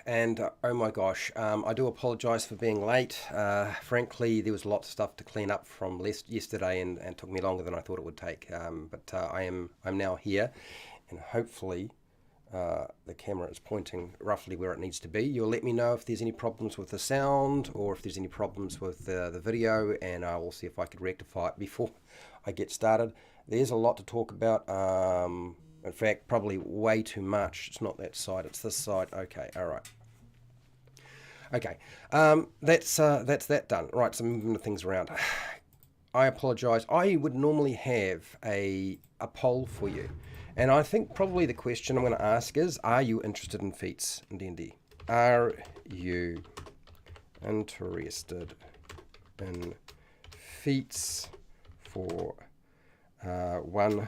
And oh my gosh, I do apologize for being late. Frankly, there was a lot of stuff to clean up from yesterday, and took me longer than I thought it would take. But I'm now here, and hopefully the camera is pointing roughly where it needs to be. You'll let me know if there's any problems with the sound or if there's any problems with the video, and I will see if I could rectify it before I get started. There's a lot to talk about. In fact, probably way too much. It's not that side, it's this side. Okay, all right. Okay, that's that done. Right, so moving the things around. I apologise. I would normally have a poll for you, and I think probably the question I'm going to ask is: are you interested in feats in D&D? Are you interested in feats for 1D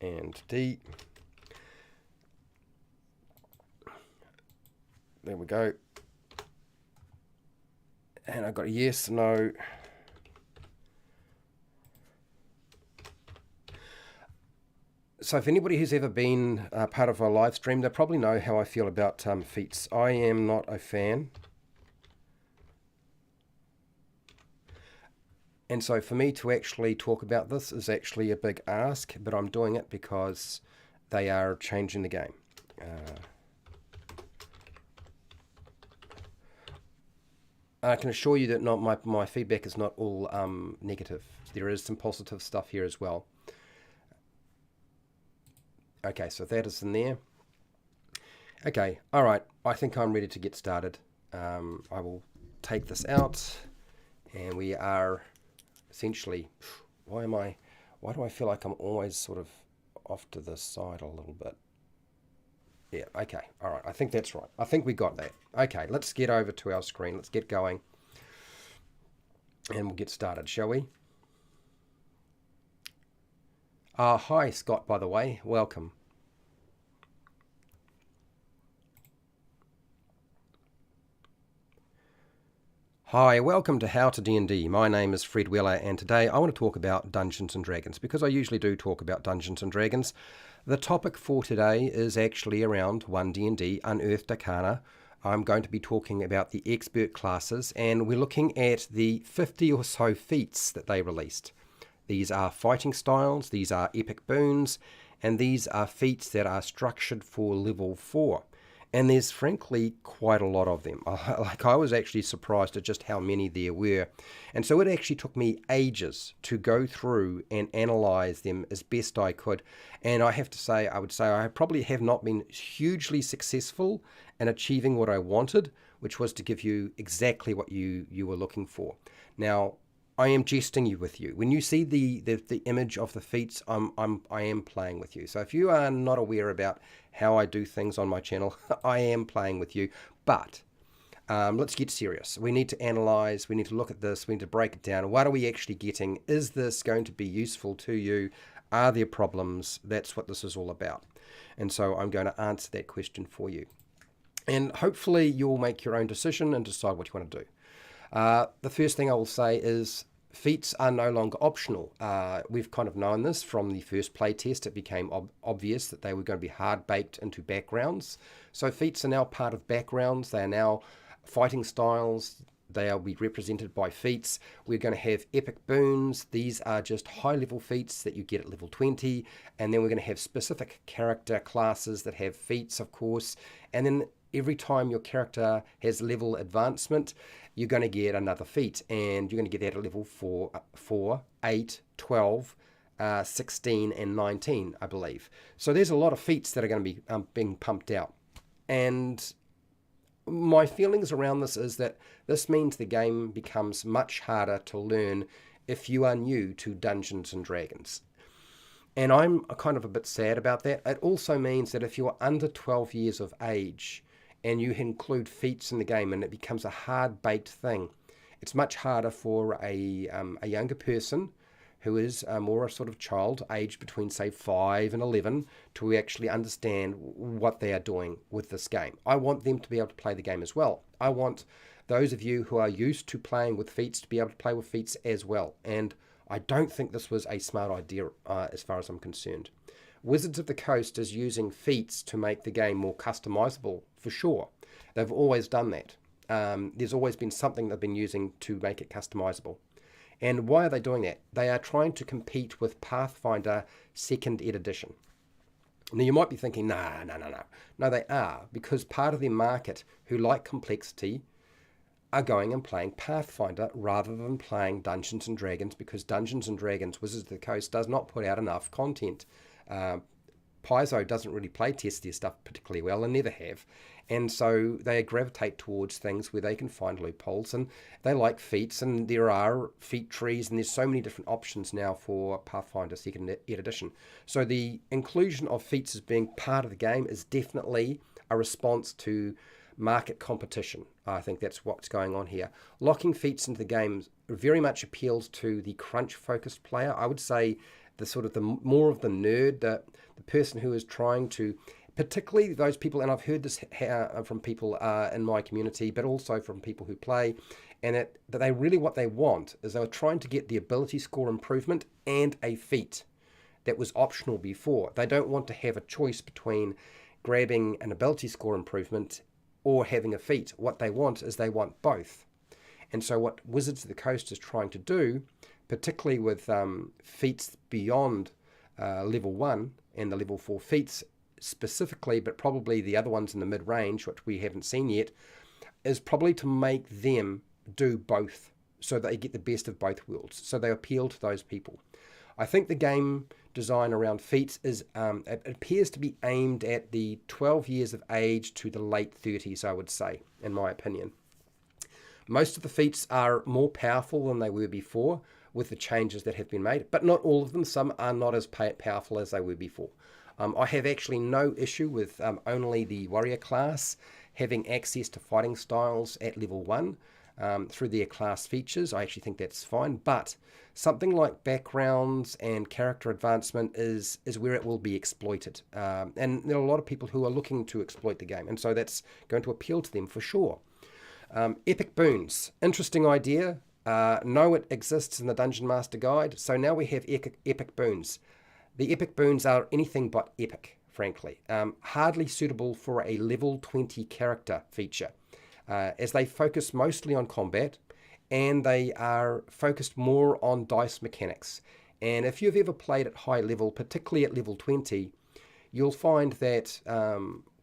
and D? There we go. And I got a yes, no. So if anybody who's ever been part of a live stream, they probably know how I feel about feats. I am not a fan. And so for me to actually talk about this is actually a big ask, but I'm doing it because they are changing the game. I can assure you that not my feedback is not all negative. There is some positive stuff here as well. Okay, so that is in there. Okay, all right. I think I'm ready to get started. I will take this out, and we are essentially. Why do I feel like I'm always sort of off to the side a little bit? Yeah, okay, all right, I think that's right. I think we got that. Okay, let's get over to our screen. Let's get going, and we'll get started, shall we? Hi, Scott, by the way. Welcome. Hi, welcome to HowtoDandD. My name is Fred Weller, and today I want to talk about Dungeons & Dragons, because I usually do talk about Dungeons & Dragons. The topic for today is actually around 1D&D, Unearthed Arcana. I'm going to be talking about the expert classes, and we're looking at the 50 or so feats that they released. These are fighting styles, these are epic boons, and these are feats that are structured for level 4. And there's frankly quite a lot of them. I was actually surprised at just how many there were. And so it actually took me ages to go through and analyze them as best I could. And I have to say, I would say I probably have not been hugely successful in achieving what I wanted, which was to give you exactly what you were looking for. Now, I am jesting with you. When you see the image of the feats, I am playing with you. So if you are not aware about how I do things on my channel, I am playing with you. But let's get serious. We need to analyze. We need to look at this. We need to break it down. What are we actually getting? Is this going to be useful to you? Are there problems? That's what this is all about. And so I'm going to answer that question for you. And hopefully you'll make your own decision and decide what you want to do. The first thing I will say is feats are no longer optional. We've kind of known this from the first playtest. It became obvious that they were going to be hard-baked into backgrounds. So feats are now part of backgrounds. They are now fighting styles. They will be represented by feats. We're going to have epic boons. These are just high-level feats that you get at level 20. And then we're going to have specific character classes that have feats, of course. And then every time your character has level advancement, you're going to get another feat, and you're going to get that at level 4, 8, 12, 16, and 19, I believe. So there's a lot of feats that are going to be being pumped out. And my feelings around this is that this means the game becomes much harder to learn if you are new to Dungeons & Dragons. And I'm kind of a bit sad about that. It also means that if you're under 12 years of age, and you include feats in the game, and it becomes a hard-baked thing, it's much harder for a younger person who is more a sort of child, aged between, say, 5 and 11, to actually understand what they are doing with this game. I want them to be able to play the game as well. I want those of you who are used to playing with feats to be able to play with feats as well. And I don't think this was a smart idea as far as I'm concerned. Wizards of the Coast is using Feats to make the game more customizable, for sure. They've always done that. There's always been something they've been using to make it customizable. And why are they doing that? They are trying to compete with Pathfinder 2nd Ed Edition. Now, you might be thinking, no. No, they are, because part of their market who like complexity are going and playing Pathfinder rather than playing Dungeons & Dragons, because Dungeons & Dragons Wizards of the Coast does not put out enough content. Paizo doesn't really play test their stuff particularly well and never have. And so they gravitate towards things where they can find loopholes, and they like feats, and there are feat trees, and there's so many different options now for Pathfinder 2nd Ed Edition. So the inclusion of feats as being part of the game is definitely a response to market competition. I think that's what's going on here. Locking feats into the game very much appeals to the crunch-focused player. I would say the more of the nerd, the person who is trying to, particularly those people, and I've heard this from people in my community, but also from people who play, and that they really, what they want is they were trying to get the ability score improvement and a feat that was optional before. They don't want to have a choice between grabbing an ability score improvement or having a feat. What they want is they want both. And so what Wizards of the Coast is trying to do, particularly with feats beyond level 1 and the level 4 feats specifically, but probably the other ones in the mid-range, which we haven't seen yet, is probably to make them do both so that they get the best of both worlds. So they appeal to those people. I think the game design around feats is, it appears to be aimed at the 12 years of age to the late 30s, I would say, in my opinion. Most of the feats are more powerful than they were before with the changes that have been made, but not all of them. Some are not as powerful as they were before. I have actually no issue with only the warrior class having access to fighting styles at level 1 through their class features. I actually think that's fine, but something like backgrounds and character advancement is where it will be exploited. And there are a lot of people who are looking to exploit the game, and so that's going to appeal to them for sure. Epic Boons, interesting idea. No, it exists in the Dungeon Master Guide, so now we have Epic Boons. The Epic Boons are anything but epic, frankly. Hardly suitable for a level 20 character feature, as they focus mostly on combat, and they are focused more on dice mechanics. And if you've ever played at high level, particularly at level 20, you'll find that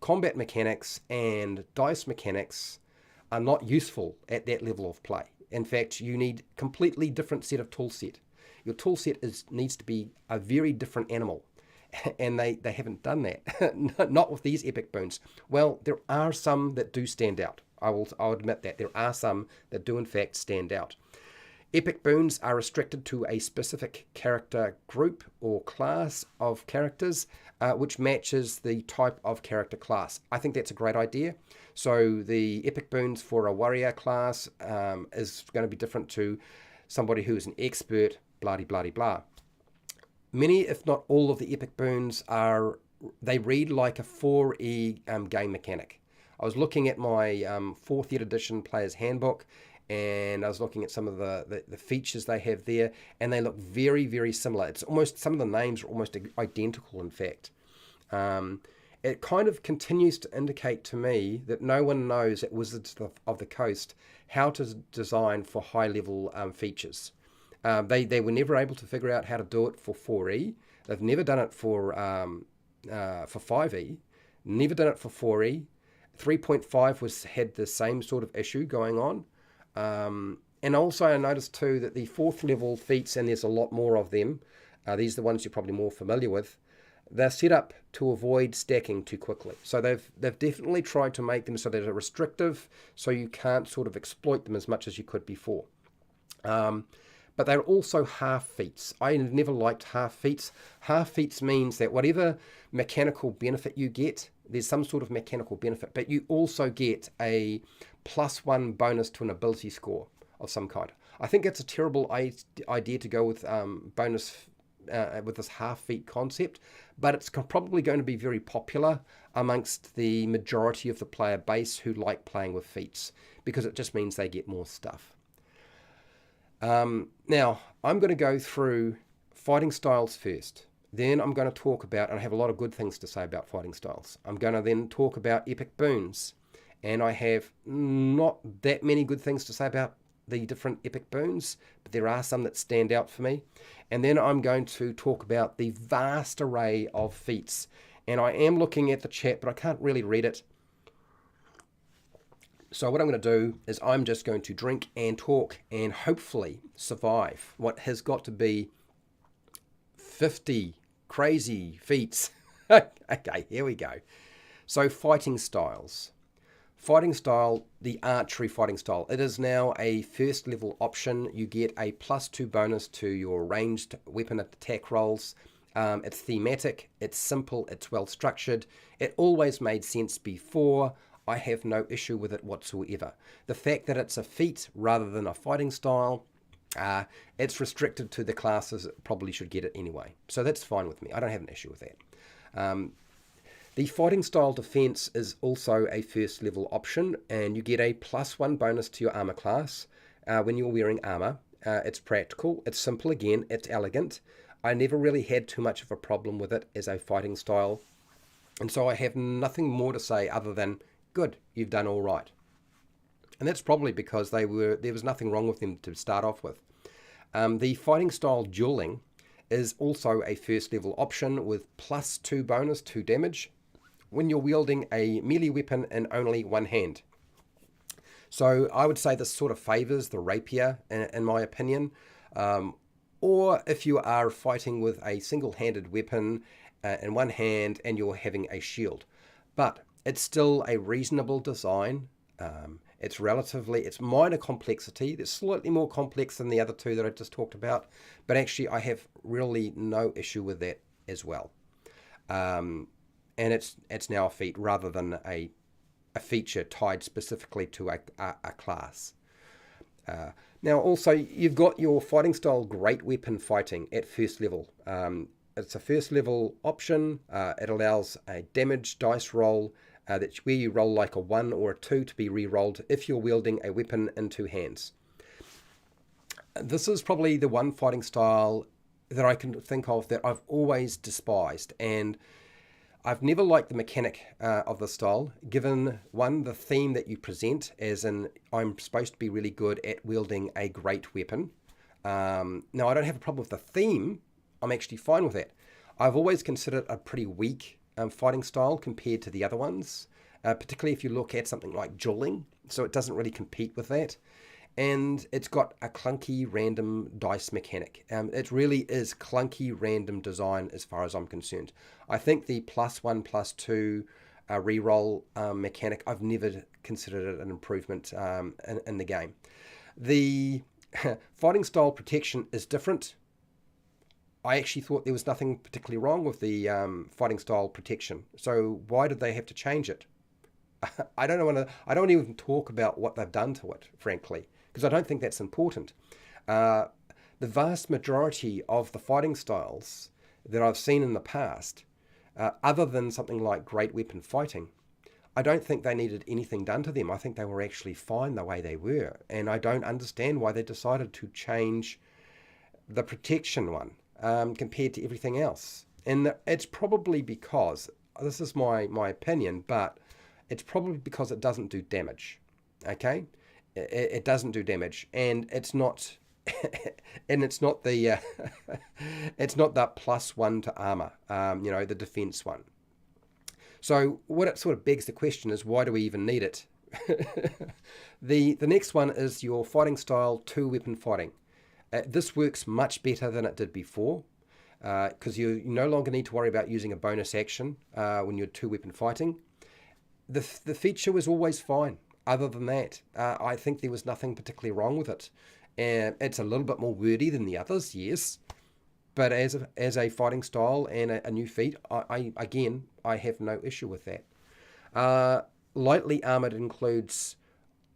combat mechanics and dice mechanics are not useful at that level of play. In fact, you need a completely different set of tool set. Your tool set needs to be a very different animal, and they haven't done that. Not with these Epic Boons. Well, there are some that do stand out. I'll admit that. There are some that do in fact stand out. Epic Boons are restricted to a specific character group or class of characters, which matches the type of character class. I think that's a great idea. So the Epic Boons for a warrior class is going to be different to somebody who is an expert, blah-de-blah-de-blah. Many, if not all, of the Epic Boons they read like a 4E game mechanic. I was looking at my 4th Ed Edition Player's Handbook, and I was looking at some of the features they have there, and they look very, very similar. It's almost, some of the names are almost identical, in fact. It kind of continues to indicate to me that no one knows at Wizards of the Coast how to design for high-level features. They were never able to figure out how to do it for 4E. They've never done it for 5E. Never done it for 4E. 3.5 had the same sort of issue going on. And also I noticed too that the 4th level feats, and there's a lot more of them, these are the ones you're probably more familiar with, they're set up to avoid stacking too quickly. So they've definitely tried to make them so that they're restrictive, so you can't sort of exploit them as much as you could before. But they're also half feats. I never liked half feats. Half feats means that whatever mechanical benefit you get, there's some sort of mechanical benefit, but you also get a +1 bonus to an ability score of some kind. I think it's a terrible idea to go with bonus with this half feat concept, but it's probably going to be very popular amongst the majority of the player base who like playing with feats, because it just means they get more stuff. Now, I'm going to go through fighting styles first. Then I'm going to talk about, and I have a lot of good things to say about fighting styles. I'm going to then talk about epic boons. And I have not that many good things to say about the different epic boons, but there are some that stand out for me. And then I'm going to talk about the vast array of feats. And I am looking at the chat, but I can't really read it. So what I'm going to do is I'm just going to drink and talk and hopefully survive what has got to be 50 crazy feats. Okay, here we go. So fighting styles. Fighting style, the archery fighting style. It is now a first level option. You get a +2 bonus to your ranged weapon attack rolls. It's thematic, it's simple, it's well structured. It always made sense before. I have no issue with it whatsoever. The fact that it's a feat rather than a fighting style, it's restricted to the classes that probably should get it anyway. So that's fine with me. I don't have an issue with that. The fighting style defense is also a first level option, and you get a +1 bonus to your armor class when you're wearing armor. It's practical, it's simple again, it's elegant. I never really had too much of a problem with it as a fighting style, and so I have nothing more to say other than, good, you've done all right. And that's probably because there was nothing wrong with them to start off with. The fighting style dueling is also a first level option with +2 bonus to damage when you're wielding a melee weapon in only one hand. So I would say this sort of favors the rapier, in my opinion. Or if you are fighting with a single-handed weapon in one hand and you're having a shield. But it's still a reasonable design. It's minor complexity. It's slightly more complex than the other two that I just talked about. But actually, I have really no issue with that as well. And it's now a feat rather than a feature tied specifically to a class. Now also, you've got your fighting style great weapon fighting at first level. It's a first level option. It allows a damage dice roll that's where you roll like a 1 or a 2 to be re-rolled if you're wielding a weapon in two hands. This is probably the one fighting style that I can think of that I've always despised, and I've never liked the mechanic of the style, given, one, the theme that you present, as in I'm supposed to be really good at wielding a great weapon. Now, I don't have a problem with the theme. I'm actually fine with that. I've always considered it a pretty weak fighting style compared to the other ones, particularly if you look at something like dueling, so it doesn't really compete with that. And it's got a clunky random dice mechanic. It really is clunky random design as far as I'm concerned. I think the +1, +2 reroll mechanic, I've never considered it an improvement in the game. The fighting style protection is different. I actually thought there was nothing particularly wrong with the fighting style protection. So why did they have to change it? I don't even talk about what they've done to it, frankly, because I don't think that's important. The vast majority of the fighting styles that I've seen in the past, other than something like great weapon fighting, I don't think they needed anything done to them. I think they were actually fine the way they were. And I don't understand why they decided to change the protection one compared to everything else. And it's probably because, this is my opinion, but it's probably because it doesn't do damage. Okay? It doesn't do damage, and it's not and it's not the it's not that +1 to armor, the defense one. So what it sort of begs the question is, why do we even need it? The next one is your fighting style 2-weapon fighting. This works much better than it did before, because you no longer need to worry about using a bonus action when you're 2-weapon fighting. The feature was always fine. Other than that, I think there was nothing particularly wrong with it. It's a little bit more wordy than the others, yes, but as a fighting style and a new feat, I have no issue with that. Lightly armored includes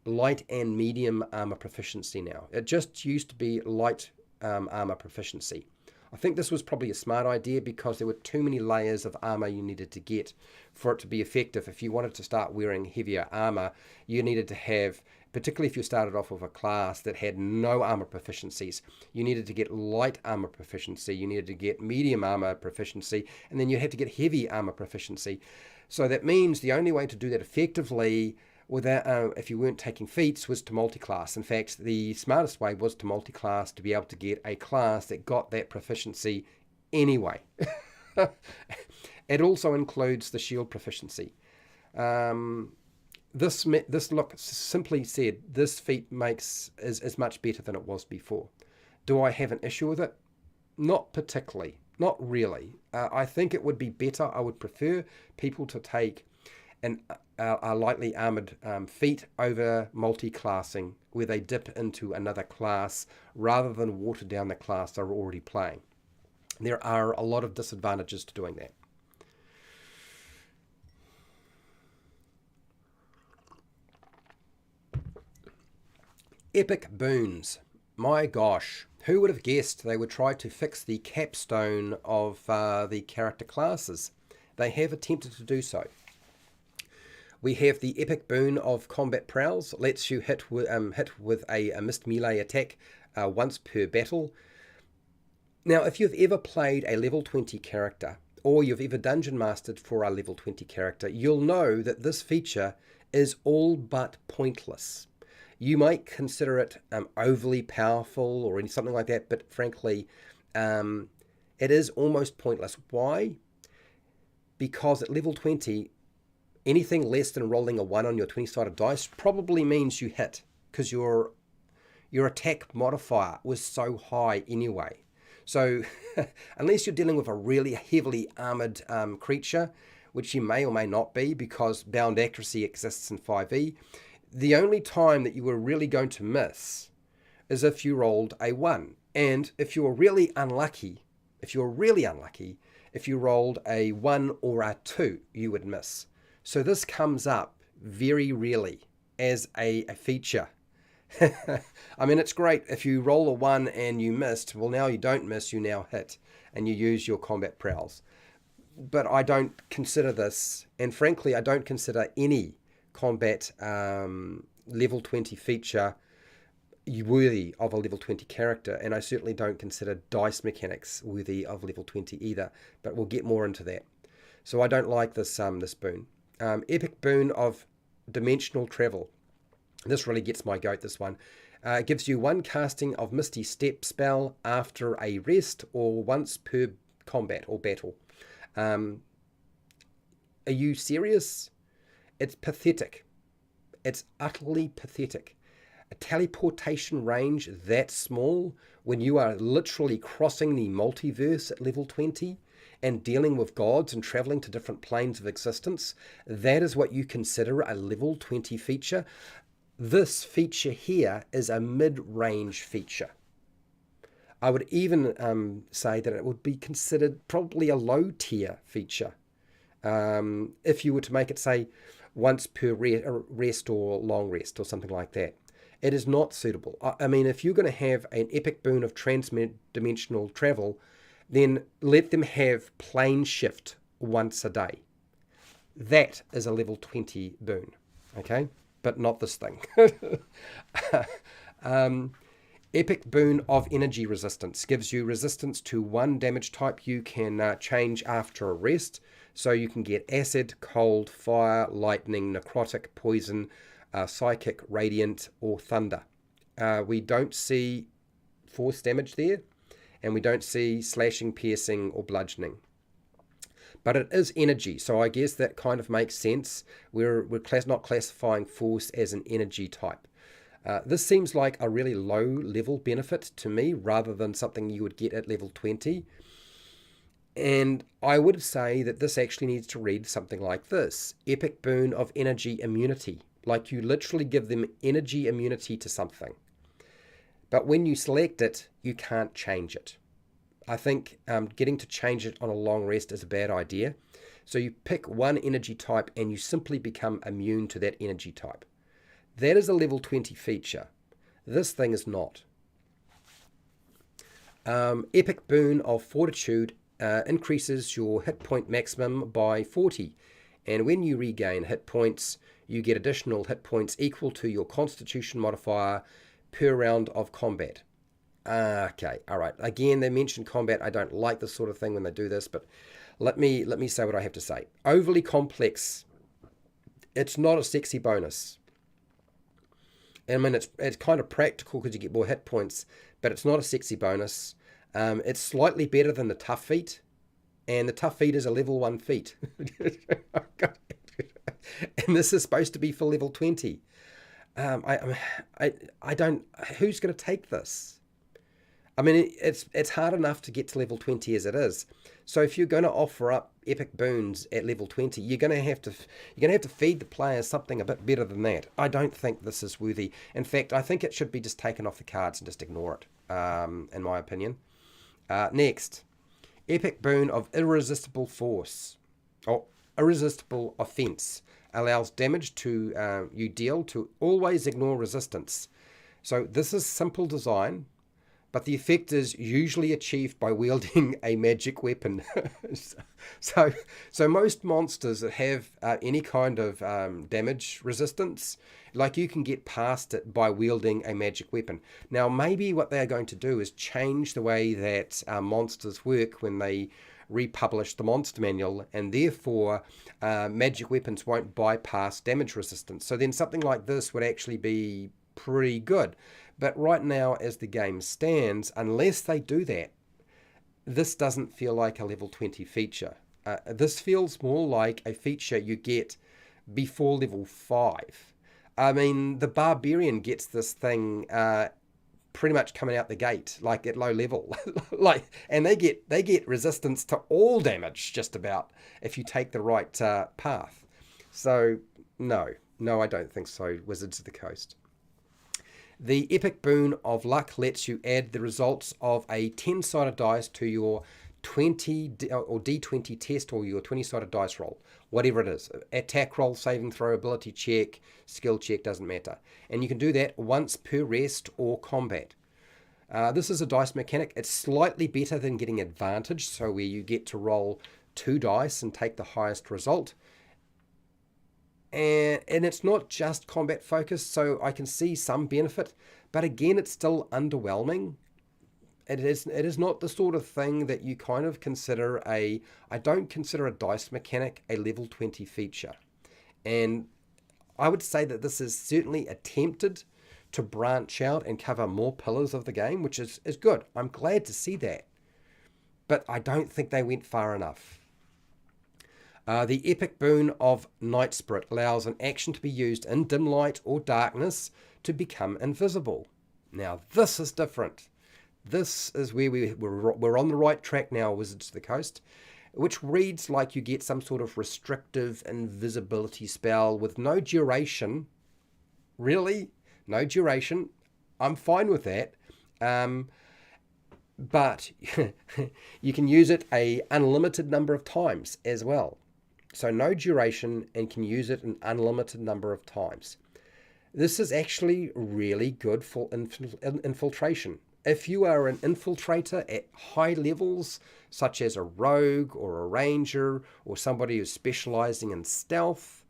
light and medium armor proficiency now. It just used to be light armor proficiency. I think this was probably a smart idea because there were too many layers of armor you needed to get for it to be effective. If you wanted to start wearing heavier armor, you needed to have, particularly if you started off with a class that had no armor proficiencies, you needed to get light armor proficiency, you needed to get medium armor proficiency, and then you had to get heavy armor proficiency. So that means the only way to do that effectively without, if you weren't taking feats, was to multi-class. In fact, the smartest way was to multi-class to be able to get a class that got that proficiency anyway. It also includes the shield proficiency. This look, simply said, this feat is much better than it was before. Do I have an issue with it? Not particularly. Not really. I think it would be better. I would prefer people to take a lightly armored feat over multi-classing, where they dip into another class rather than water down the class they're already playing. There are a lot of disadvantages to doing that. Epic boons. My gosh, who would have guessed they would try to fix the capstone of the character classes? They have attempted to do so. We have the epic boon of combat prowls. Lets you hit with a missed melee attack once per battle. Now, if you've ever played a level 20 character, or you've ever dungeon mastered for a level 20 character, you'll know that this feature is all but pointless. You might consider it overly powerful or something like that, but frankly, it is almost pointless. Why? Because at level 20, anything less than rolling a 1 on your 20-sided dice probably means you hit, because your attack modifier was so high anyway. So unless you're dealing with a really heavily armored creature, which you may or may not be because bound accuracy exists in 5e, the only time that you were really going to miss is if you rolled a 1. And if you're really unlucky, if you rolled a 1 or a 2, you would miss. So this comes up very rarely as a feature. I mean, it's great if you roll a 1 and you missed. Well, now you don't miss, you now hit, and you use your combat prowls. But I don't consider this, and frankly, I don't consider any combat level 20 feature worthy of a level 20 character, and I certainly don't consider dice mechanics worthy of level 20 either, but we'll get more into that. So I don't like this boon. Epic boon of dimensional travel. This really gets my goat, this one. It gives you 1 casting of Misty Step spell after a rest or once per combat or battle. Are you serious? It's pathetic. It's utterly pathetic. A teleportation range that small when you are literally crossing the multiverse at level 20 and dealing with gods and traveling to different planes of existence, that is what you consider a level 20 feature. This feature here is a mid-range feature. I would even say that it would be considered probably a low-tier feature. If you were to make it, say, once per rest or long rest or something like that. It is not suitable. I mean, if you're going to have an epic boon of transdimensional travel, then let them have plane shift once a day. That is a level 20 boon, okay? But not this thing. Epic boon of energy resistance gives you resistance to 1 damage type you can change after a rest. So you can get acid, cold, fire, lightning, necrotic, poison, psychic, radiant, or thunder. We don't see force damage there, and we don't see slashing, piercing, or bludgeoning. But it is energy, so I guess that kind of makes sense. We're not classifying force as an energy type. This seems like a really low-level benefit to me, rather than something you would get at level 20. And I would say that this actually needs to read something like this. Epic boon of energy immunity. Like you literally give them energy immunity to something. But when you select it, you can't change it. I think getting to change it on a long rest is a bad idea. So you pick 1 energy type and you simply become immune to that energy type. That is a level 20 feature. This thing is not. Epic Boon of Fortitude increases your hit point maximum by 40. And when you regain hit points, you get additional hit points equal to your Constitution modifier per round of combat. Okay, all right. Again, they mentioned combat. I don't like this sort of thing when they do this, but let me say what I have to say. Overly complex. It's not a sexy bonus. I mean, it's kind of practical because you get more hit points, but it's not a sexy bonus. It's slightly better than the tough feat, and the tough feat is a level 1 feat. And this is supposed to be for level 20. I don't. Who's going to take this? I mean, it's hard enough to get to level 20 as it is. So if you're going to offer up epic boons at level 20, you're going to have to feed the players something a bit better than that. I don't think this is worthy. In fact, I think it should be just taken off the cards and just ignore it, in my opinion. Next, epic boon of irresistible force, or irresistible offense, allows damage to you deal to always ignore resistance. So this is simple design, but the effect is usually achieved by wielding a magic weapon. So most monsters that have any kind of damage resistance, like, you can get past it by wielding a magic weapon. Now, maybe what they're going to do is change the way that monsters work when they republish the monster manual, and therefore magic weapons won't bypass damage resistance. So then something like this would actually be pretty good. But right now, as the game stands, unless they do that, this doesn't feel like a level 20 feature. This feels more like a feature you get before level 5. I mean, the Barbarian gets this thing pretty much coming out the gate, like at low level. And they get resistance to all damage, just about, if you take the right path. So, no, I don't think so, Wizards of the Coast. The epic boon of luck lets you add the results of a 10-sided dice to your 20 or D20 test, or your 20-sided dice roll, whatever it is. Attack roll, saving throw, ability check, skill check, doesn't matter. And you can do that once per rest or combat. This is a dice mechanic. It's slightly better than getting advantage, so where you get to roll 2 dice and take the highest result. And it's not just combat focused, so I can see some benefit, but again, it's still underwhelming. It is not the sort of thing that you kind of consider I don't consider a dice mechanic a level 20 feature. And I would say that this is certainly attempted to branch out and cover more pillars of the game, which is good. I'm glad to see that. But I don't think they went far enough. The epic boon of Night Spirit allows an action to be used in dim light or darkness to become invisible. Now, this is different. This is where we're on the right track now, Wizards of the Coast, which reads like you get some sort of restrictive invisibility spell with no duration. Really? No duration? I'm fine with that. But you can use it an unlimited number of times as well. So no duration, and can use it an unlimited number of times. This is actually really good for infiltration. If you are an infiltrator at high levels, such as a rogue or a ranger or somebody who's specializing in stealth,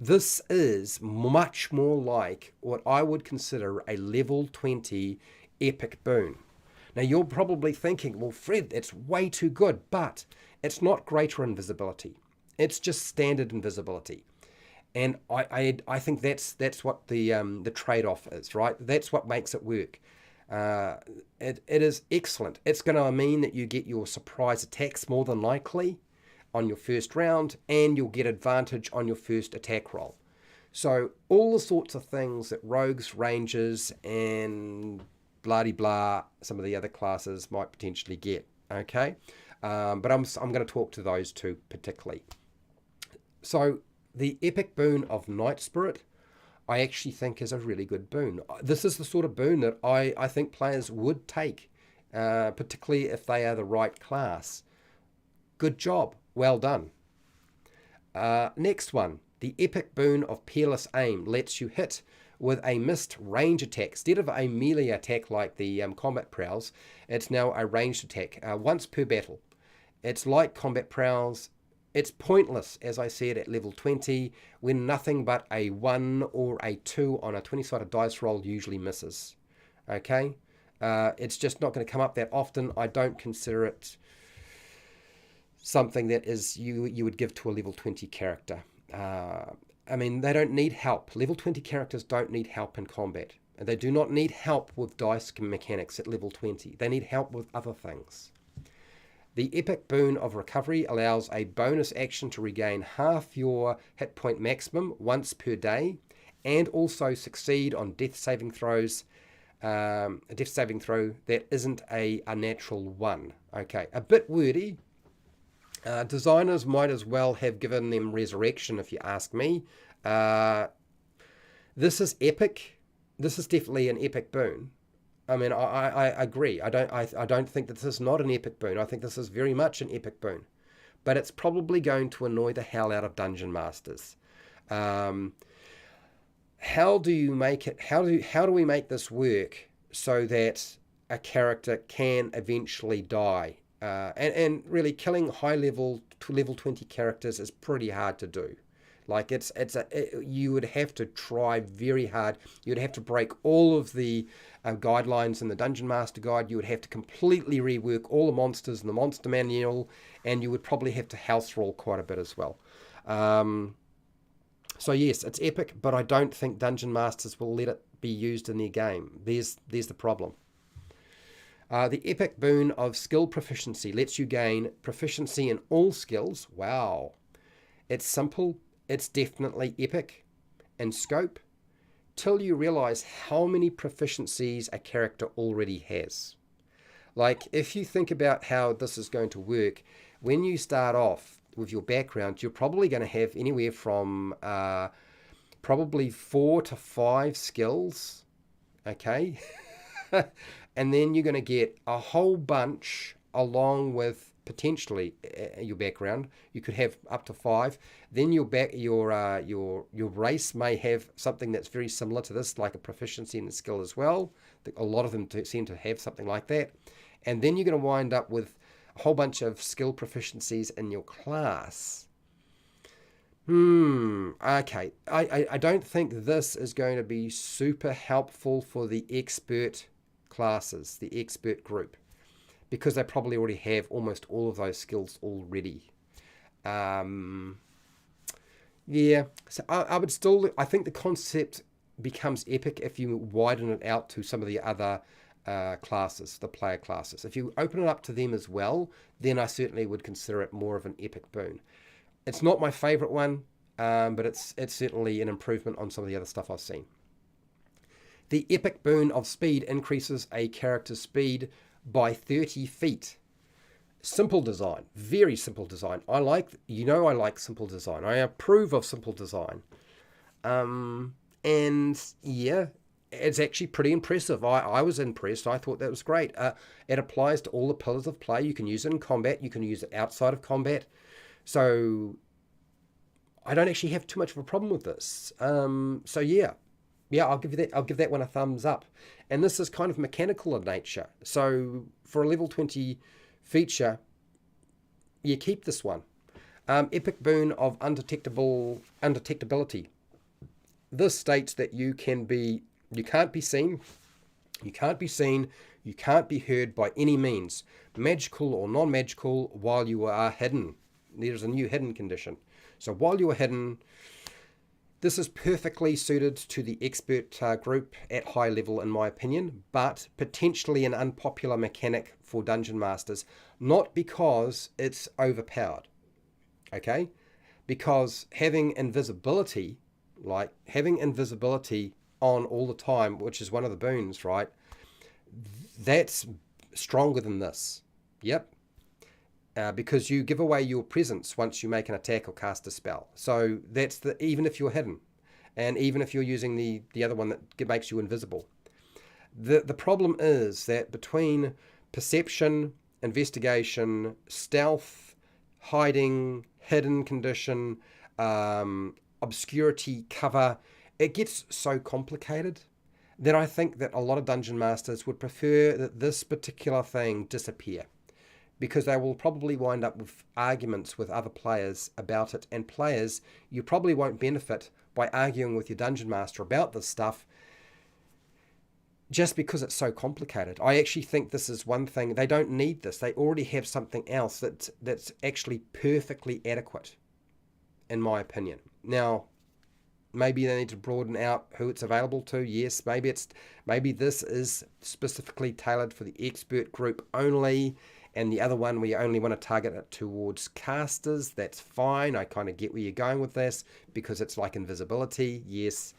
this is much more like what I would consider a level 20 epic boon. Now, you're probably thinking, well, Fred, that's way too good, but it's not greater invisibility. It's just standard invisibility. And I think that's what the trade-off is, right? That's what makes it work. It is excellent. It's going to mean that you get your surprise attacks more than likely on your first round, and you'll get advantage on your first attack roll. So all the sorts of things that rogues, rangers, and blah-de-blah, some of the other classes might potentially get, okay? But I'm going to talk to those two particularly. So the epic boon of Night Spirit, I actually think is a really good boon. This is the sort of boon that I think players would take, particularly if they are the right class. Good job. Well done. Next one. The epic boon of Peerless Aim lets you hit with a missed range attack. Instead of a melee attack like the combat prowls, it's now a ranged attack once per battle. It's like combat prowls. It's pointless, as I said, at level 20, when nothing but a 1 or a 2 on a 20-sided dice roll usually misses. Okay? It's just not going to come up that often. I don't consider it something that is you would give to a level 20 character. I mean, they don't need help. Level 20 characters don't need help in combat. And they do not need help with dice mechanics at level 20. They need help with other things. The Epic Boon of Recovery allows a bonus action to regain half your hit point maximum once per day, and also succeed on death saving throws. A death saving throw that isn't a natural one. Okay, a bit wordy. Designers might as well have given them resurrection, if you ask me. This is epic. This is definitely an epic boon. I mean, I agree. I don't think that this is not an epic boon. I think this is very much an epic boon, but it's probably going to annoy the hell out of dungeon masters. How do you make it? How do we make this work so that a character can eventually die? And really, killing high level to level 20 characters is pretty hard to do. Like you would have to try very hard. You'd have to break all of the guidelines in the Dungeon Master Guide. You would have to completely rework all the monsters in the Monster Manual, and you would probably have to house roll quite a bit as well. So yes, it's epic, but I don't think Dungeon Masters will let it be used in their game. There's the problem. The Epic Boon of Skill Proficiency lets you gain proficiency in all skills. Wow. It's simple. It's definitely epic in scope, till you realize how many proficiencies a character already has. Like, if you think about how this is going to work, when you start off with your background, you're probably going to have anywhere from probably 4 to 5 skills, okay? And then you're going to get a whole bunch along with potentially your background. You could have up to 5. Then your race may have something that's very similar to this, like a proficiency in the skill as well. A lot of them seem to have something like that. And then you're going to wind up with a whole bunch of skill proficiencies in your class. Okay. I don't think this is going to be super helpful for the expert classes, the expert group, because they probably already have almost all of those skills already. Yeah, so I would still, I think the concept becomes epic if you widen it out to some of the other classes, the player classes. If you open it up to them as well, then I certainly would consider it more of an epic boon. It's not my favorite one, but it's certainly an improvement on some of the other stuff I've seen. The Epic Boon of Speed increases a character's speed by 30 feet. Simple design, very simple design. I like simple design. I approve of simple design. And yeah, it's actually pretty impressive. I was impressed. I thought that was great. It applies to all the pillars of play. You can use it in combat. You can use it outside of combat. So I don't actually have too much of a problem with this. So yeah, I'll give that one a thumbs up. And this is kind of mechanical in nature. So for a level 20 feature, you keep this one. Epic Boon of Undetectability. This states that you can't be seen, you can't be heard by any means, magical or non-magical, while you are hidden. There's a new hidden condition. So while you are hidden, this is perfectly suited to the expert group at high level, in my opinion, but potentially an unpopular mechanic for dungeon masters, not because it's overpowered, okay? Because having invisibility on all the time, which is one of the boons, right? That's stronger than this. Yep. Because you give away your presence once you make an attack or cast a spell. So that's even if you're hidden, and even if you're using the other one that makes you invisible. The problem is that between perception, investigation, stealth, hiding, hidden condition, obscurity, cover, it gets so complicated that I think that a lot of dungeon masters would prefer that this particular thing disappear, because they will probably wind up with arguments with other players about it, and players, you probably won't benefit by arguing with your dungeon master about this stuff just because it's so complicated. I actually think this is one thing, they don't need this. They already have something else that's actually perfectly adequate, in my opinion. Now, maybe they need to broaden out who it's available to. Yes, maybe this is specifically tailored for the expert group only, and the other one we only want to target it towards casters. That's fine. I kind of get where you're going with this, because it's like invisibility. Yes,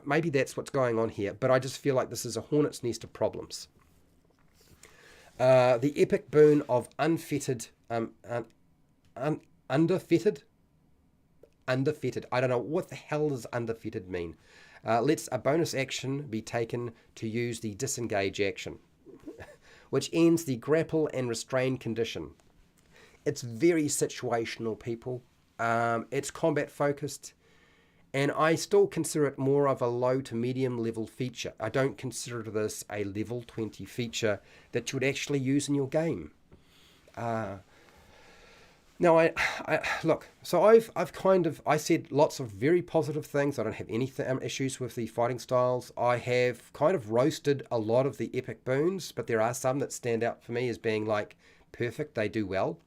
maybe that's what's going on here, but I just feel like this is a hornet's nest of problems. The epic boon of unfettered, underfettered. I don't know what the hell does underfettered mean. Lets a bonus action be taken to use the disengage action, which ends the grapple and restrain condition. It's very situational, people. It's combat focused, and I still consider it more of a low to medium level feature. I don't consider this a level 20 feature that you would actually use in your game. Now, I look, so I said lots of very positive things. I don't have any issues with the fighting styles. I have kind of roasted a lot of the epic boons, but there are some that stand out for me as being like perfect. They do well.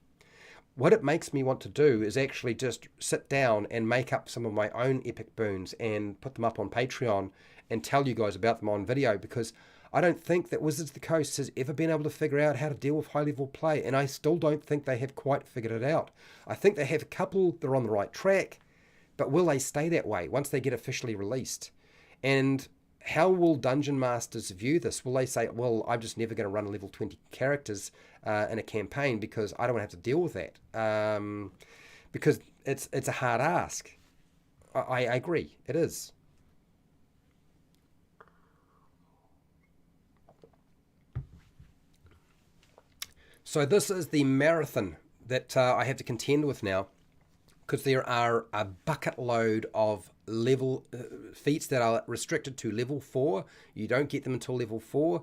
What it makes me want to do is actually just sit down and make up some of my own epic boons and put them up on Patreon and tell you guys about them on video, because I don't think that Wizards of the Coast has ever been able to figure out how to deal with high-level play, and I still don't think they have quite figured it out. I think they have a couple that are on the right track, but will they stay that way once they get officially released? And how will Dungeon Masters view this? Will they say, well, I'm just never going to run level 20 characters in a campaign because I don't want to have to deal with that? Because it's a hard ask. I agree, it is. So this is the marathon that I have to contend with now, because there are a bucket load of level feats that are restricted to level 4. You don't get them until level 4,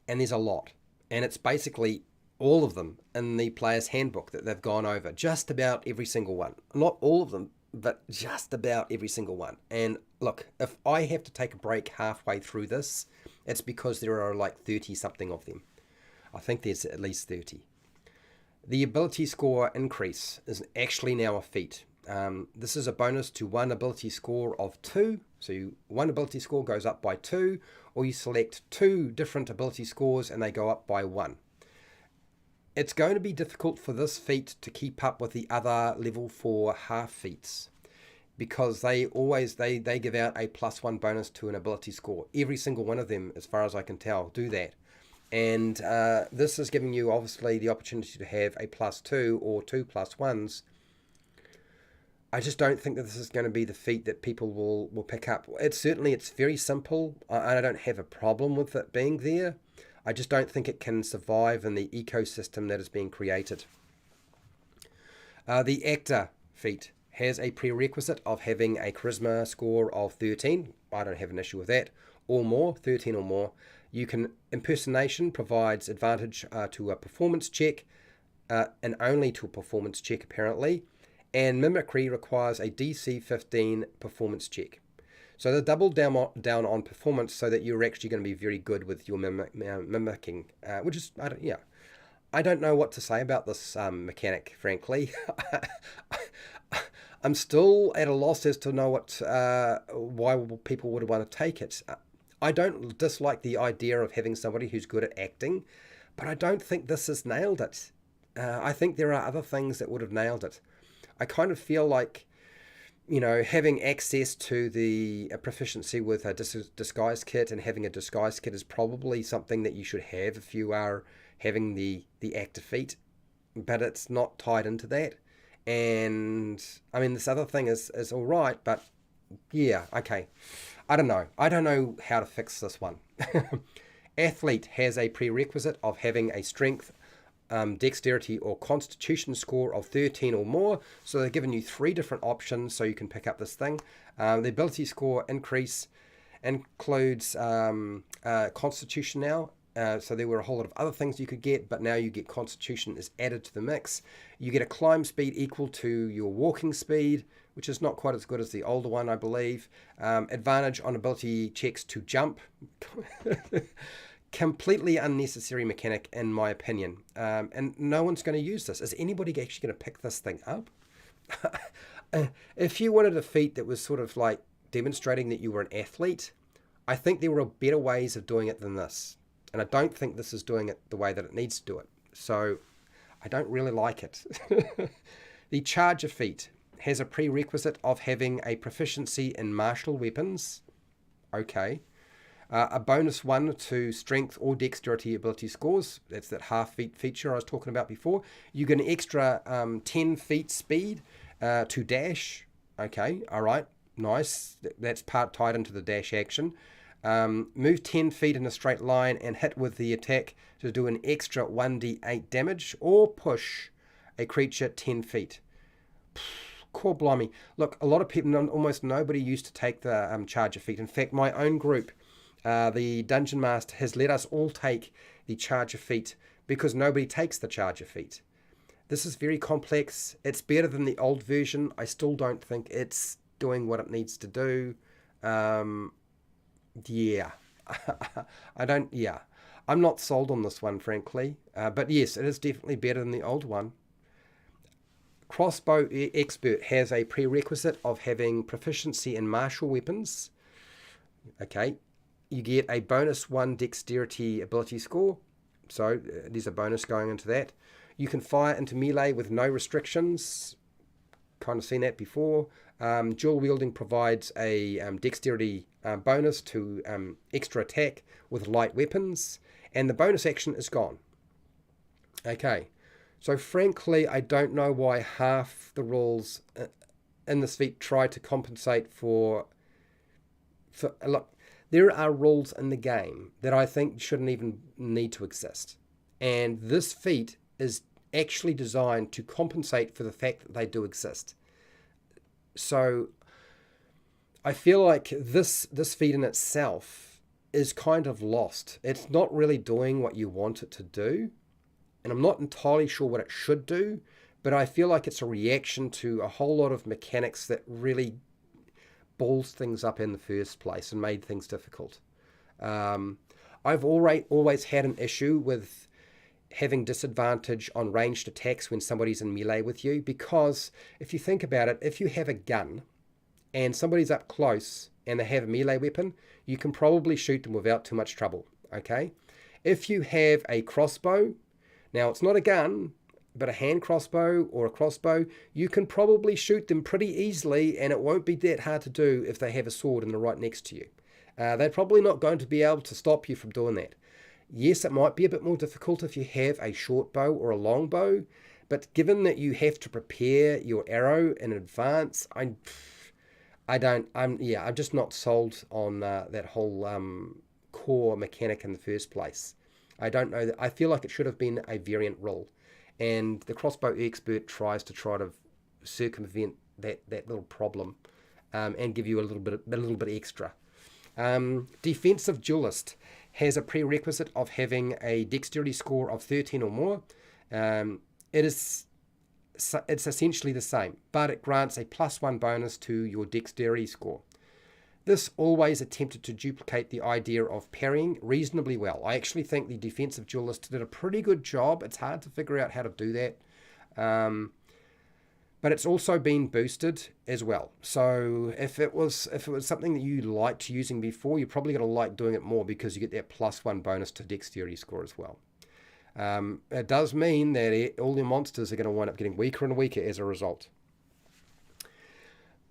and there's a lot. And it's basically all of them in the player's handbook that they've gone over. Just about every single one. Not all of them, but just about every single one. And look, if I have to take a break halfway through this, it's because there are like 30-something of them. I think there's at least 30. The ability score increase is actually now a feat. This is a bonus to one ability score of 2. So one ability score goes up by 2, or you select 2 different ability scores and they go up by 1. It's going to be difficult for this feat to keep up with the other level 4 half feats, because they give out a +1 bonus to an ability score. Every single one of them, as far as I can tell, do that. And this is giving you obviously the opportunity to have a +2 or 2 +1s. I just don't think that this is going to be the feat that people will pick up. It's very simple. I don't have a problem with it being there. I just don't think it can survive in the ecosystem that is being created. The actor feat has a prerequisite of having a charisma score of 13. I don't have an issue with that. Or more, 13 or more. Impersonation provides advantage to a performance check, and only to a performance check apparently, and mimicry requires a DC 15 performance check. So they double down on performance so that you're actually going to be very good with your mimicking, which is, I don't know what to say about this mechanic, frankly. I'm still at a loss as to know why people would want to take it. I don't dislike the idea of having somebody who's good at acting, but I don't think this has nailed it. I think there are other things that would have nailed it. I kind of feel like, having access to the proficiency with a disguise kit and having a disguise kit is probably something that you should have if you are having the actor feat, but it's not tied into that. And I mean, this other thing is all right, but yeah, okay. I don't know how to fix this one. Athlete has a prerequisite of having a strength dexterity or constitution score of 13 or more. So they're giving you 3 different options so you can pick up this thing. The ability score increase includes constitution now. So there were a whole lot of other things you could get, but now you get constitution is added to the mix. You get a climb speed equal to your walking speed, which is not quite as good as the older one, I believe. Advantage on ability checks to jump. Completely unnecessary mechanic, in my opinion. And no one's going to use this. Is anybody actually going to pick this thing up? If you wanted a feat that was sort of like demonstrating that you were an athlete, I think there were better ways of doing it than this. And I don't think this is doing it the way that it needs to do it. So I don't really like it. The Charger feat has a prerequisite of having a proficiency in martial weapons. Okay. A bonus 1 to strength or dexterity ability scores. That's that half feet feature I was talking about before. You get an extra 10 feet speed to dash. Okay, all right, nice. That's part tied into the dash action. Move 10 feet in a straight line and hit with the attack to do an extra 1d8 damage, or push a creature 10 feet. Core blimey. Look, a lot of people, almost nobody used to take the Charger feat. In fact, my own group, the Dungeon Master, has let us all take the Charger feat because nobody takes the Charger feat. This is very complex. It's better than the old version. I still don't think it's doing what it needs to do. Yeah. I'm not sold on this one, frankly. But yes, it is definitely better than the old one. Crossbow Expert has a prerequisite of having proficiency in martial weapons. Okay. You get a bonus 1 dexterity ability score. So there's a bonus going into that. You can fire into melee with no restrictions. Kind of seen that before. Dual wielding provides a dexterity bonus to extra attack with light weapons. And the bonus action is gone. Okay. So frankly, I don't know why half the rules in this feat try to compensate for look, there are rules in the game that I think shouldn't even need to exist. And this feat is actually designed to compensate for the fact that they do exist. So I feel like this feat in itself is kind of lost. It's not really doing what you want it to do. And I'm not entirely sure what it should do, but I feel like it's a reaction to a whole lot of mechanics that really balls things up in the first place and made things difficult. I've always had an issue with having disadvantage on ranged attacks when somebody's in melee with you, because if you think about it, if you have a gun and somebody's up close and they have a melee weapon, you can probably shoot them without too much trouble, okay? If you have a crossbow, now it's not a gun, but a hand crossbow or a crossbow, you can probably shoot them pretty easily, and it won't be that hard to do if they have a sword and they're right next to you. They're probably not going to be able to stop you from doing that. Yes, it might be a bit more difficult if you have a short bow or a long bow, but given that you have to prepare your arrow in advance, I'm just not sold on that whole core mechanic in the first place. I don't know. I feel like it should have been a variant rule, and the Crossbow Expert tries to circumvent that little problem and give you a little bit extra. Defensive Duelist has a prerequisite of having a dexterity score of 13 or more. It's essentially the same, but it grants a +1 bonus to your dexterity score. This always attempted to duplicate the idea of parrying reasonably well. I actually think the Defensive Duelist did a pretty good job. It's hard to figure out how to do that. But it's also been boosted as well. So if it was something that you liked using before, you're probably going to like doing it more because you get that +1 bonus to dexterity score as well. It does mean that all your monsters are going to wind up getting weaker and weaker as a result.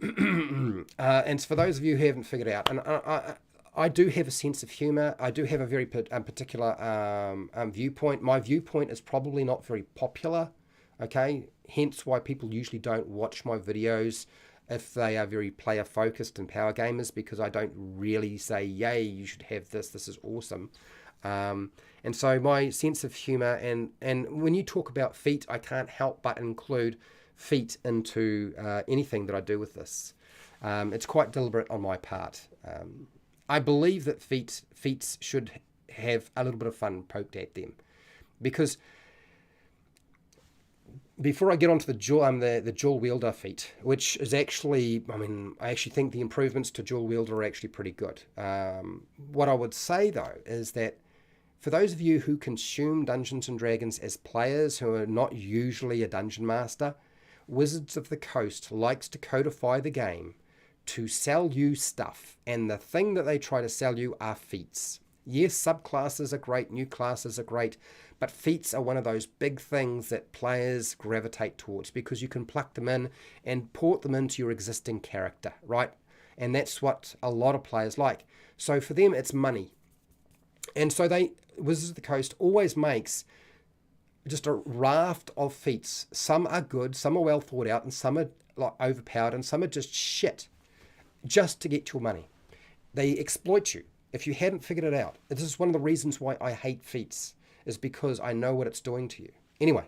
And for those of you who haven't figured out, and I do have a sense of humor. I do have a very particular viewpoint. My viewpoint is probably not very popular, okay? Hence why people usually don't watch my videos if they are very player focused and power gamers, because I don't really say, yay, you should have this is awesome. And so my sense of humour, and when you talk about feat, I can't help but include feat into anything that I do with this. It's quite deliberate on my part. I believe that feats should have a little bit of fun poked at them, because before I get onto the dual wielder feat, which is actually, I actually think the improvements to dual wielder are actually pretty good. What I would say though is that for those of you who consume Dungeons and Dragons as players who are not usually a dungeon master, Wizards of the Coast likes to codify the game to sell you stuff, and the thing that they try to sell you are feats. Yes, subclasses are great, new classes are great, but feats are one of those big things that players gravitate towards because you can pluck them in and port them into your existing character, right? And that's what a lot of players like. So for them, it's money. And so Wizards of the Coast always makes just a raft of feats. Some are good, some are well thought out, and some are like overpowered, and some are just shit, just to get your money. They exploit you if you hadn't figured it out. This is one of the reasons why I hate feats, is because I know what it's doing to you. Anyway,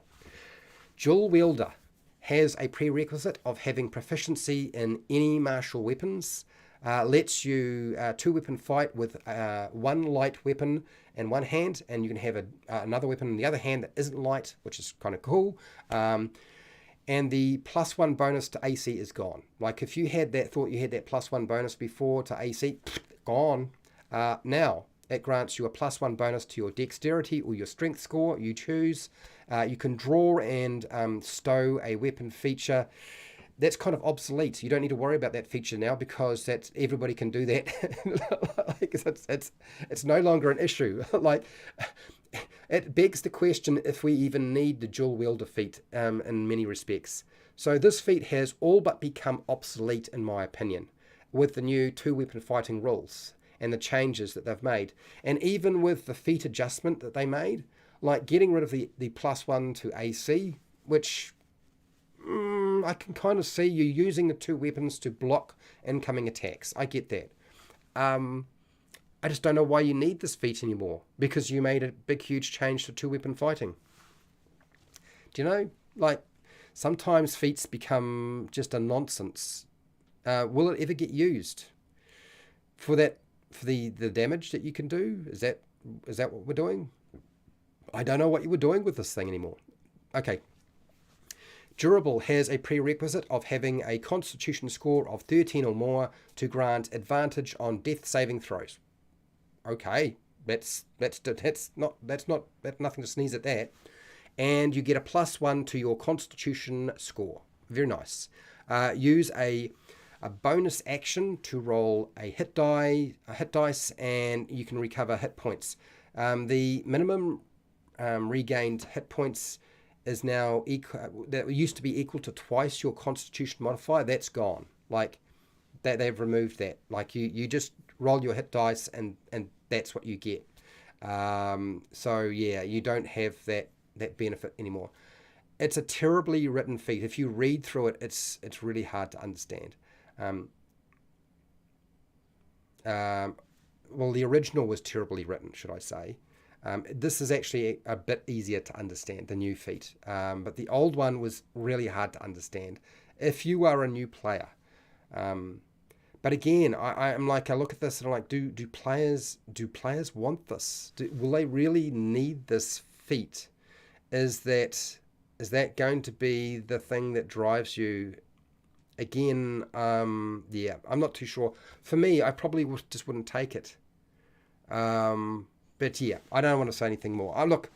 dual wielder has a prerequisite of having proficiency in any martial weapons. Lets you two-weapon fight with one light weapon in one hand, and you can have another weapon in the other hand that isn't light, which is kind of cool. And the +1 bonus to AC is gone. Like if you thought you had that +1 bonus before to AC, gone. Now it grants you a +1 bonus to your dexterity or your strength score. You choose. You can draw and stow a weapon feature. That's kind of obsolete. You don't need to worry about that feature now because everybody can do that. Like it's no longer an issue. Like it begs the question if we even need the dual wielder feat in many respects. So this feat has all but become obsolete in my opinion with the new two-weapon fighting rules and the changes that they've made. And even with the feat adjustment that they made, like getting rid of the +1 to AC, which I can kind of see you using the two weapons to block incoming attacks. I get that. I just don't know why you need this feat anymore, because you made a big, huge change to two-weapon fighting. Do you know, like, sometimes feats become just a nonsense. Will it ever get used for the damage that you can do? Is that what we're doing? I don't know what you were doing with this thing anymore. Okay. Durable has a prerequisite of having a Constitution score of 13 or more to grant advantage on death saving throws. Okay, that's nothing to sneeze at that. And you get a +1 to your Constitution score. Very nice. Use a bonus action to roll a hit dice, and you can recover hit points. The minimum regained hit points is now equal. That used to be equal to twice your Constitution modifier. That's gone. Like that, they've removed that. Like you just roll your hit dice and that's what you get. So yeah, you don't have that benefit anymore. It's a terribly written feat. If you read through it, it's really hard to understand. Well, the original was terribly written, should I say. This is actually a bit easier to understand, the new feat. But the old one was really hard to understand if you are a new player. But again, I'm like, I look at this and I'm like, do players want this? Will they really need this feat? Is that going to be the thing that drives you? Again, yeah, I'm not too sure. For me, I probably just wouldn't take it. But yeah, I don't want to say anything more. Look,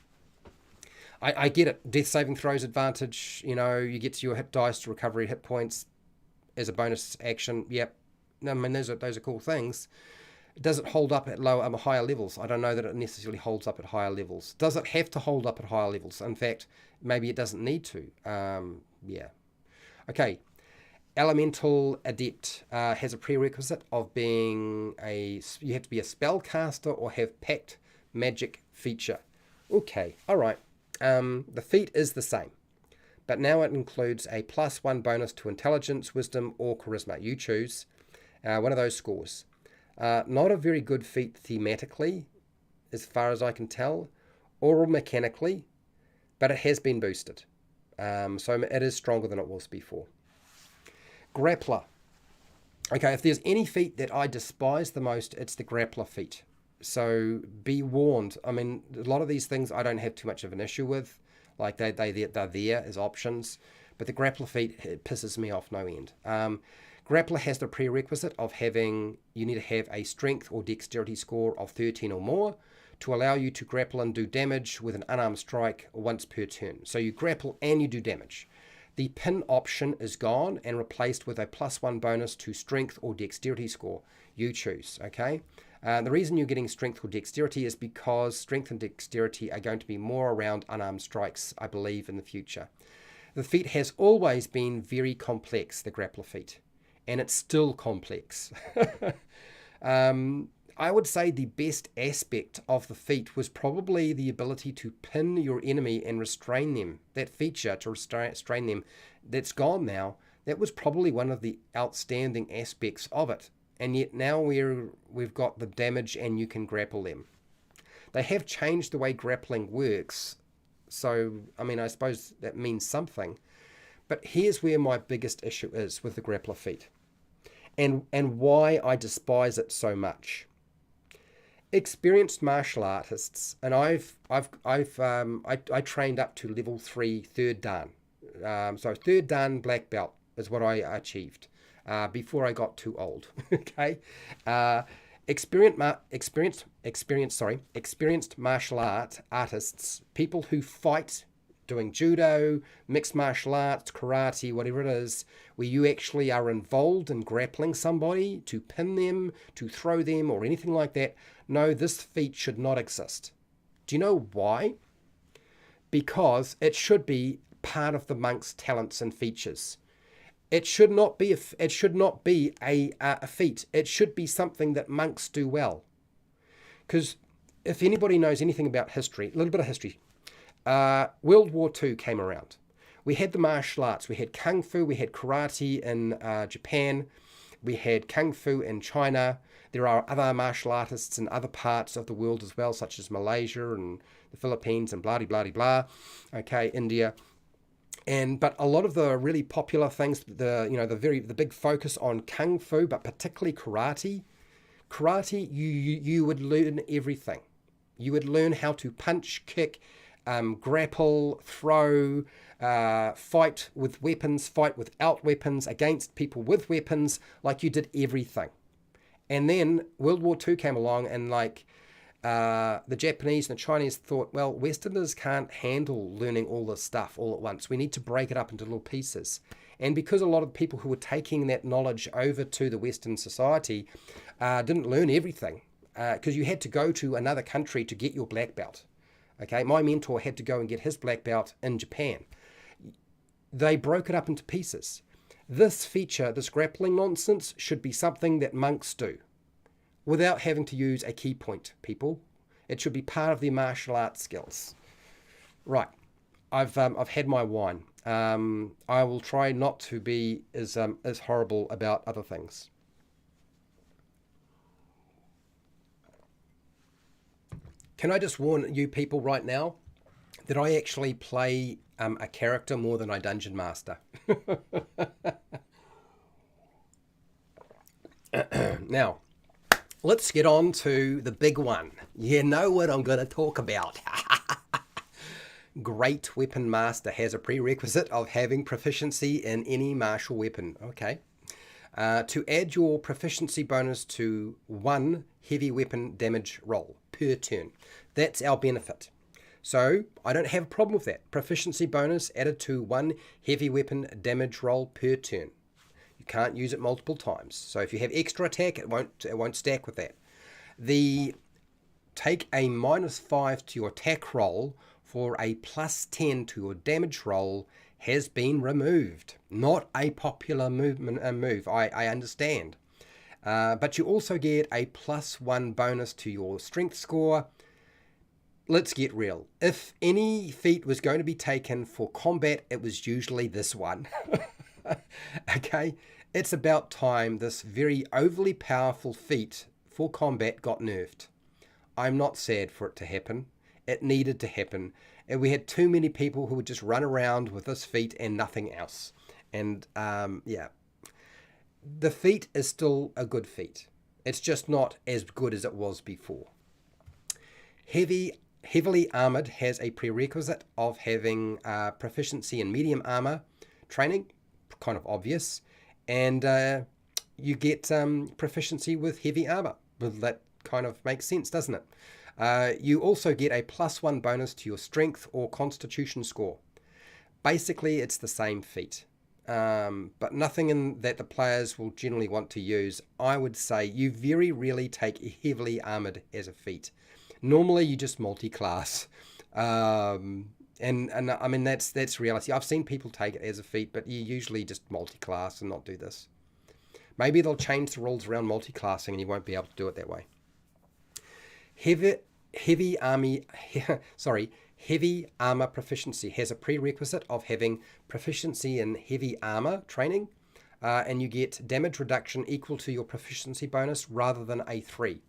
I get it. Death saving throws advantage. You know, you get to your hit dice to recover hit points as a bonus action. Yep. I mean, those are cool things. Does it hold up at higher levels? I don't know that it necessarily holds up at higher levels. Does it have to hold up at higher levels? In fact, maybe it doesn't need to. Yeah. Okay. Elemental Adept has a prerequisite of being you have to be a spellcaster or have pact magic feature. Okay, all right. The feat is the same, but now it includes a +1 bonus to intelligence, wisdom, or charisma. You choose one of those scores. Not a very good feat thematically. as far as I can tell, or mechanically, but it has been boosted. So it is stronger than it was before. Grappler. Okay, if there's any feat that I despise the most, it's the grappler feat. So be warned. I mean, a lot of these things I don't have too much of an issue with. Like they're there as options. But the grappler feat, it pisses me off no end. Grappler has the prerequisite of you need to have a strength or dexterity score of 13 or more to allow you to grapple and do damage with an unarmed strike once per turn. So you grapple and you do damage. The pin option is gone and replaced with a +1 bonus to strength or dexterity score. You choose, okay? The reason you're getting strength or dexterity is because strength and dexterity are going to be more around unarmed strikes, I believe, in the future. The feat has always been very complex, the grappler feat, and it's still complex. I would say the best aspect of the feat was probably the ability to pin your enemy and restrain them. That feature to restrain them, that's gone now. That was probably one of the outstanding aspects of it. And yet now we've got the damage and you can grapple them. They have changed the way grappling works. So, I mean, I suppose that means something. But here's where my biggest issue is with the grappler feat. And why I despise it so much. Experienced martial artists, and I trained up to level 3 third dan. So third dan black belt is what I achieved before I got too old. Okay, experienced martial artists, people who fight doing judo, mixed martial arts, karate, whatever it is, where you actually are involved in grappling somebody to pin them, to throw them, or anything like that. No, this feat should not exist. Do you know why? Because it should be part of the monk's talents and features. It should not be a feat. It should be something that monks do well. Because if anybody knows anything about history, a little bit of history, World War II came around. We had the martial arts. We had Kung Fu. We had karate in Japan. We had Kung Fu in China. There are other martial artists in other parts of the world as well, such as Malaysia and the Philippines and blah. Okay, India. But a lot of the really popular things, the big focus on Kung Fu, but particularly karate. Karate, you would learn everything. You would learn how to punch, kick, grapple, throw, fight with weapons, fight without weapons, against people with weapons, like you did everything. And then World War II came along and the Japanese and the Chinese thought, well, Westerners can't handle learning all this stuff all at once. We need to break it up into little pieces. And because a lot of people who were taking that knowledge over to the Western society didn't learn everything, because you had to go to another country to get your black belt. Okay, my mentor had to go and get his black belt in Japan. They broke it up into pieces. This feature, this grappling nonsense, should be something that monks do without having to use a key point, people. It should be part of their martial arts skills. Right, I've had my wine. I will try not to be as horrible about other things. Can I just warn you people right now that I actually play a character more than I dungeon master. Now, let's get on to the big one. You know what I'm going to talk about. Great Weapon Master has a prerequisite of having proficiency in any martial weapon. Okay. To add your proficiency bonus to 1 heavy weapon damage roll per turn. That's our benefit. So I don't have a problem with that. Proficiency bonus added to 1 heavy weapon damage roll per turn. You can't use it multiple times. So if you have extra attack, it won't stack with that. Take a -5 to your attack roll for a +10 to your damage roll has been removed. Not a popular move, I understand. But you also get a +1 bonus to your strength score. Let's get real. If any feat was going to be taken for combat, it was usually this one. Okay? It's about time this very overly powerful feat for combat got nerfed. I'm not sad for it to happen. It needed to happen. And we had too many people who would just run around with this feat and nothing else. And yeah, the feat is still a good feat. It's just not as good as it was before. Heavily armored has a prerequisite of having proficiency in medium armor training, kind of obvious, and you get proficiency with heavy armor. Well, that kind of makes sense, doesn't it? You also get a +1 bonus to your strength or constitution score. Basically, it's the same feat, but nothing in that the players will generally want to use. I would say you very rarely take heavily armored as a feat. Normally, you just multi-class. And I mean, that's reality. I've seen people take it as a feat, but you usually just multi-class and not do this. Maybe they'll change the rules around multi-classing and you won't be able to do it that way. Heavy armor proficiency has a prerequisite of having proficiency in heavy armor training, and you get damage reduction equal to your proficiency bonus rather than a 3.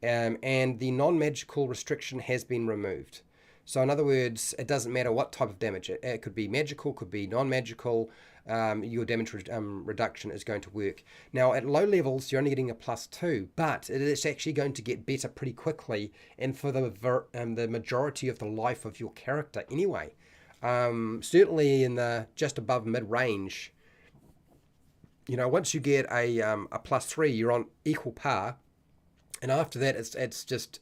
And the non-magical restriction has been removed. So in other words, it doesn't matter what type of damage. It could be magical, could be non-magical. Your damage reduction is going to work. Now, at low levels, you're only getting a +2, but it is actually going to get better pretty quickly and for the majority of the life of your character anyway. Certainly in the just above mid-range, once you get a +3, you're on equal par. And after that, it's just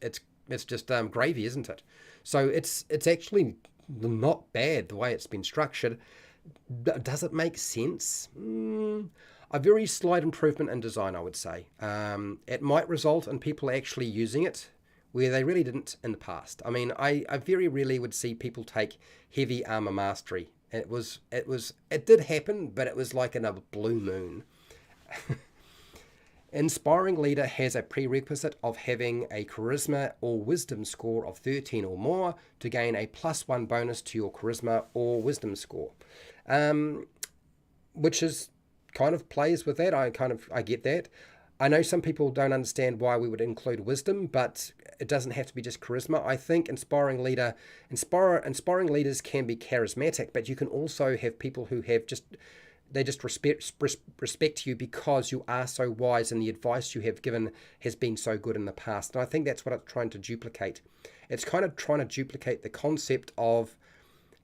gravy, isn't it? So it's actually not bad the way it's been structured. Does it make sense? A very slight improvement in design, I would say. It might result in people actually using it where they really didn't in the past. I mean, I very rarely would see people take heavy armor mastery. It did happen, but it was like in a blue moon. Inspiring Leader has a prerequisite of having a charisma or wisdom score of 13 or more to gain a +1 bonus to your charisma or wisdom score, which is kind of plays with that. I get that. I know some people don't understand why we would include wisdom, but it doesn't have to be just charisma. I think inspiring leaders can be charismatic, but you can also have people who have they just respect you because you are so wise and the advice you have given has been so good in the past. And I think that's what it's trying to duplicate. It's kind of trying to duplicate the concept of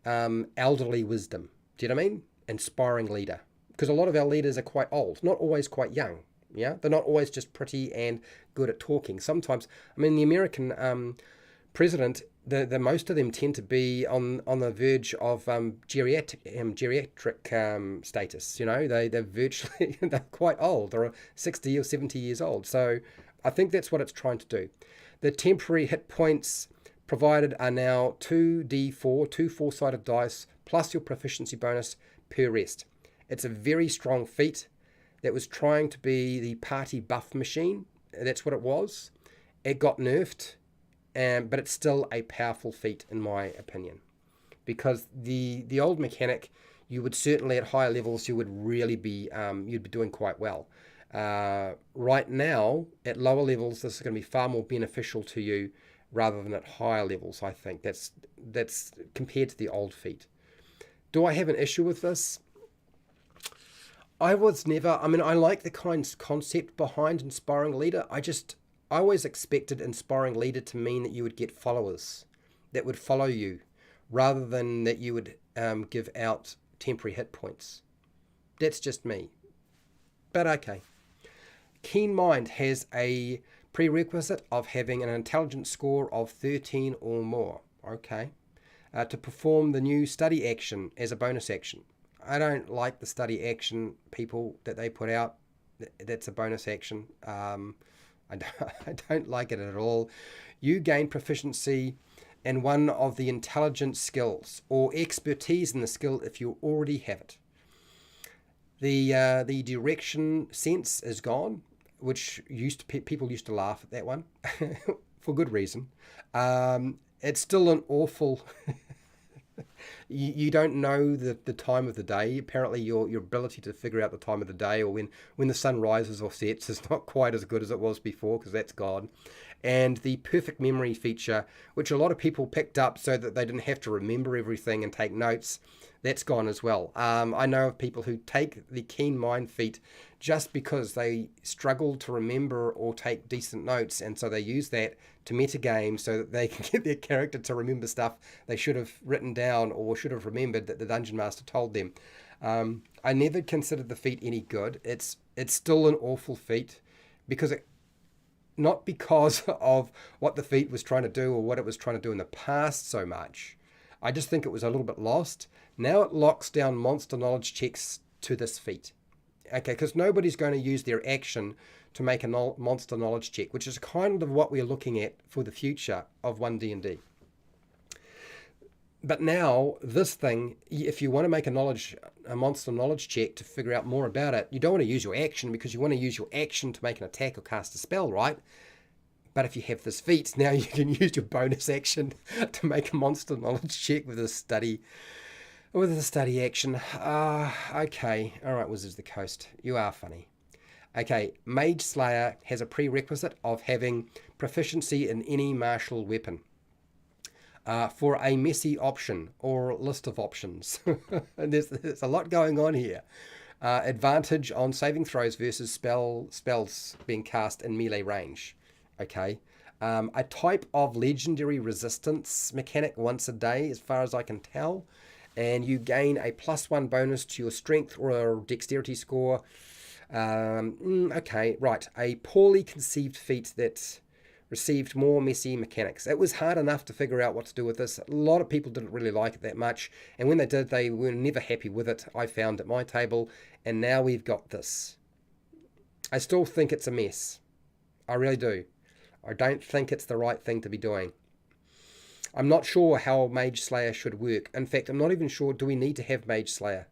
elderly wisdom. Do you know what I mean? Inspiring leader. Because a lot of our leaders are quite old, not always quite young. Yeah, they're not always just pretty and good at talking. Sometimes, I mean, the American president, the most of them tend to be on the verge of geriatric status. They're virtually they're quite old. They're 60 or 70 years old. So I think that's what it's trying to do. The temporary hit points provided are now 2d4, 2 4-sided dice plus your proficiency bonus per rest. It's a very strong feat that was trying to be the party buff machine. That's what it was. It got nerfed. But it's still a powerful feat in my opinion, because the old mechanic, you would certainly at higher levels you would really be you'd be doing quite well. Right now at lower levels this is going to be far more beneficial to you rather than at higher levels. I think that's compared to the old feat. Do I have an issue with this? I like the concept behind Inspiring Leader. I always expected Inspiring Leader to mean that you would get followers that would follow you rather than that you would give out temporary hit points. That's just me. But okay. Keen Mind has a prerequisite of having an intelligence score of 13 or more. Okay. To perform the new study action as a bonus action. I don't like the study action people that they put out. That's a bonus action. I don't like it at all. You gain proficiency in one of the intelligence skills or expertise in the skill if you already have it. The direction sense is gone, which people used to laugh at that one for good reason. It's still an awful You don't know the time of the day. Apparently, your ability to figure out the time of the day or when the sun rises or sets is not quite as good as it was before, because that's gone. And the perfect memory feature, which a lot of people picked up so that they didn't have to remember everything and take notes, that's gone as well. I know of people who take the keen mind feat just because they struggle to remember or take decent notes, and so they use that to metagame so that they can get their character to remember stuff they should have written down or should have remembered that the dungeon master told them. I never considered the feat any good. It's still an awful feat because not because of what the feat was trying to do or what it was trying to do in the past so much. I just think it was a little bit lost. Now it locks down monster knowledge checks to this feat. Okay, because nobody's going to use their action to make a monster knowledge check, which is kind of what we're looking at for the future of 1D&D. But now, this thing, if you want to make a monster knowledge check to figure out more about it, you don't want to use your action because you want to use your action to make an attack or cast a spell, right? But if you have this feat, now you can use your bonus action to make a monster knowledge check with a study action. Okay. All right, Wizards of the Coast. You are funny. Okay, Mage Slayer has a prerequisite of having proficiency in any martial weapon. For a messy option or list of options. And there's a lot going on here. Advantage on saving throws versus spells being cast in melee range. Okay. A type of legendary resistance mechanic once a day, as far as I can tell. And you gain a +1 bonus to your strength or dexterity score. Okay, right. A poorly conceived feat that received more messy mechanics. It was hard enough to figure out what to do with this. A lot of people didn't really like it that much. And when they did, they were never happy with it. I found at my table. And now we've got this. I still think it's a mess. I really do. I don't think it's the right thing to be doing. I'm not sure how Mage Slayer should work. In fact, I'm not even sure, do we need to have Mage Slayer?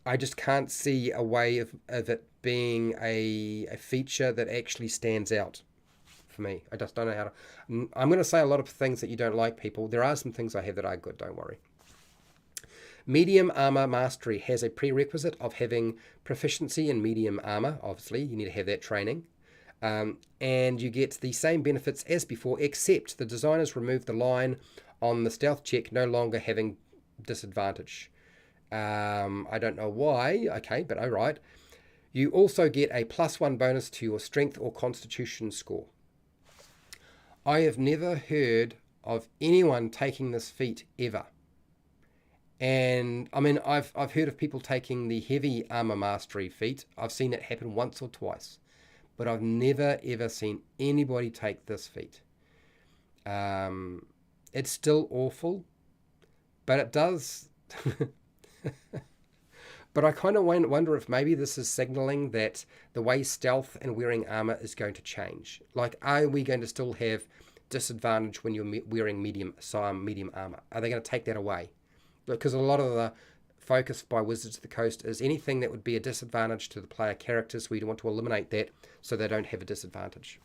I just can't see a way of it being a feature that actually stands out for me. I just don't know how to... I'm going to say a lot of things that you don't like, people. There are some things I have that are good, don't worry. Medium Armor Mastery has a prerequisite of having proficiency in medium armor. Obviously, you need to have that training. And you get the same benefits as before, except the designers removed the line on the stealth check no longer having disadvantage. I don't know why. Okay, but all right. You also get a +1 bonus to your strength or constitution score. I have never heard of anyone taking this feat ever. And I mean, I've heard of people taking the heavy armor mastery feat. I've seen it happen once or twice, but I've never ever seen anybody take this feat. It's still awful, but it does. But I kind of wonder if maybe this is signaling that the way stealth and wearing armor is going to change. Like, are we going to still have disadvantage when you're wearing medium armor? Are they going to take that away? Because a lot of the focus by Wizards of the Coast is anything that would be a disadvantage to the player characters. We want to eliminate that so they don't have a disadvantage.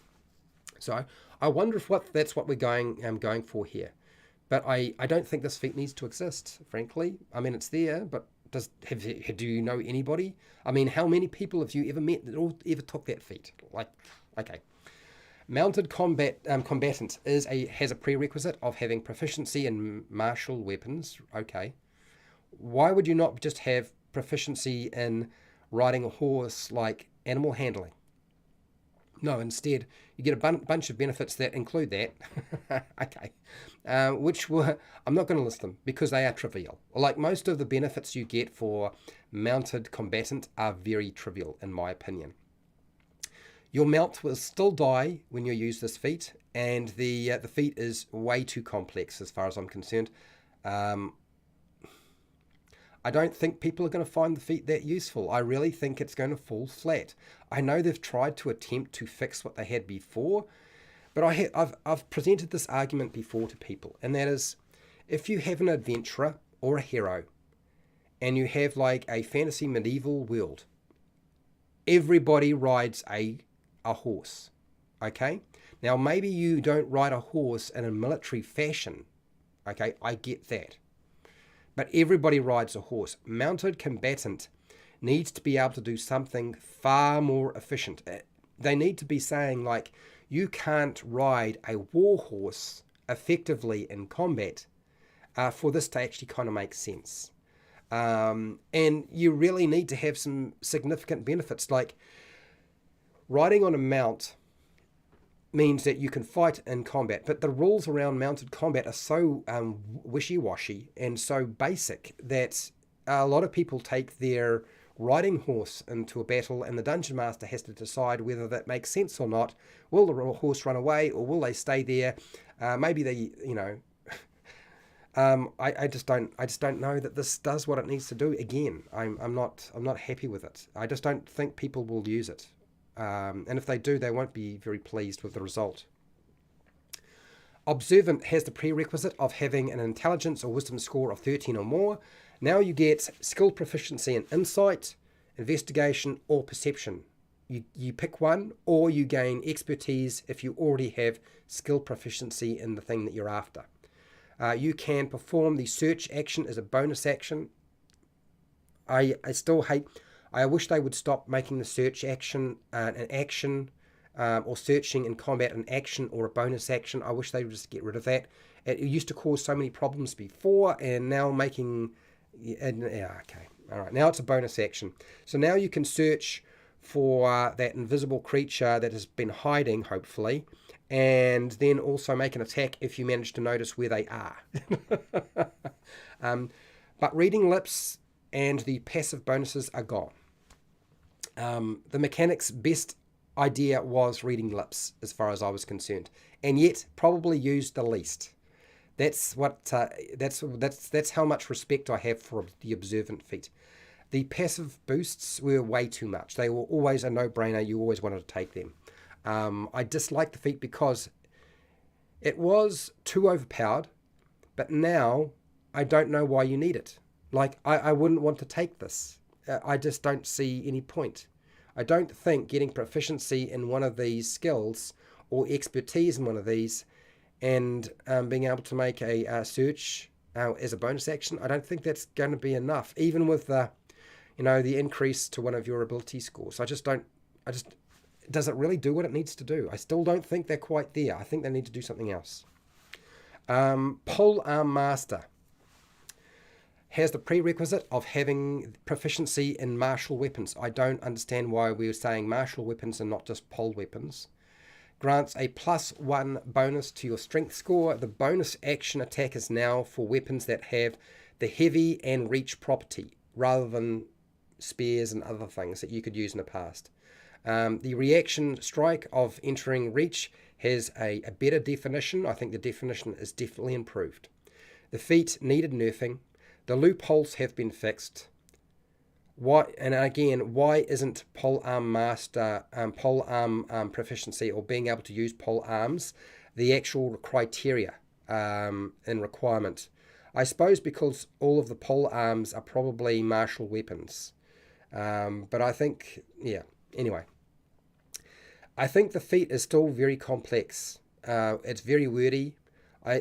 So I wonder if that's what we're going for here. But I don't think this feat needs to exist, frankly. I mean, it's there, but do you know anybody? I mean, how many people have you ever met that all ever took that feat? Like, okay. Mounted combatant has a prerequisite of having proficiency in martial weapons. Okay. Why would you not just have proficiency in riding a horse, like animal handling? No, instead, you get a bunch of benefits that include that. Okay. I'm not going to list them because they are trivial. Like, most of the benefits you get for mounted combatant are very trivial, in my opinion. Your mount will still die when you use this feat, and the feat is way too complex as far as I'm concerned. I don't think people are going to find the feat that useful. I really think it's going to fall flat. I know they've tried to attempt to fix what they had before, but I've presented this argument before to people, and that is, if you have an adventurer or a hero, and you have like a fantasy medieval world, everybody rides a horse, okay? Now, maybe you don't ride a horse in a military fashion, okay? I get that. but everybody rides a horse. Mounted combatant needs to be able to do something far more efficient. They need to be saying, like, you can't ride a war horse effectively in combat for this to actually kind of make sense. And you really need to have some significant benefits, like riding on a mount means that you can fight in combat, but the rules around mounted combat are so wishy-washy and so basic that a lot of people take their riding horse into a battle, and the dungeon master has to decide whether that makes sense or not. Will the horse run away, or will they stay there? Maybe they, I just don't know that this does what it needs to do. Again, I'm not happy with it. I just don't think people will use it. And if they do, they won't be very pleased with the result. Observant has the prerequisite of having an intelligence or wisdom score of 13 or more. Now you get skill proficiency in insight, investigation, or perception. You pick one, or you gain expertise if you already have skill proficiency in the thing that you're after. You can perform the search action as a bonus action. I still hate... I wish they would stop making the search action an action, or searching in combat an action or a bonus action. I wish they would just get rid of that. It used to cause so many problems before, and now making... Yeah, okay. All right, now it's a bonus action. So now you can search for that invisible creature that has been hiding, hopefully, and then also make an attack if you manage to notice where they are. But reading lips and the passive bonuses are gone. The mechanic's best idea was reading lips, as far as I was concerned, and yet probably used the least. That's how much respect I have for the observant feat. The passive boosts were way too much. They were always a no-brainer. You always wanted to take them. I disliked the feat because it was too overpowered, but now I don't know why you need it. Like, I wouldn't want to take this. I just don't see any point. I don't think getting proficiency in one of these skills or expertise in one of these and being able to make a search as a bonus action, I don't think that's going to be enough, even with the increase to one of your ability scores. Does it really do what it needs to do? I still don't think they're quite there. I think they need to do something else. Polearm Master has the prerequisite of having proficiency in martial weapons. I don't understand why we were saying martial weapons and not just pole weapons. Grants a +1 bonus to your strength score. The bonus action attack is now for weapons that have the heavy and reach property, rather than spears and other things that you could use in the past. The reaction strike of entering reach has a better definition. I think the definition is definitely improved. The feat needed nerfing. The loopholes have been fixed. Why isn't Polearm Master, polearm proficiency, or being able to use polearms, the actual criteria and requirement? I suppose because all of the polearms are probably martial weapons. But I think, anyway. I think the feat is still very complex. It's very wordy. I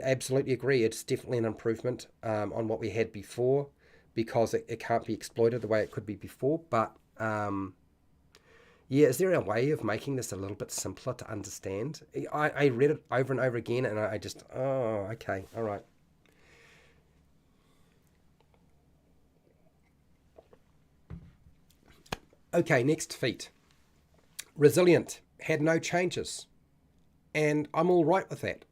absolutely agree. It's definitely an improvement on what we had before, because it can't be exploited the way it could be before. But is there a way of making this a little bit simpler to understand? I read it over and over again, and I just, okay, all right. Okay, next feat. Resilient had no changes, and I'm all right with that.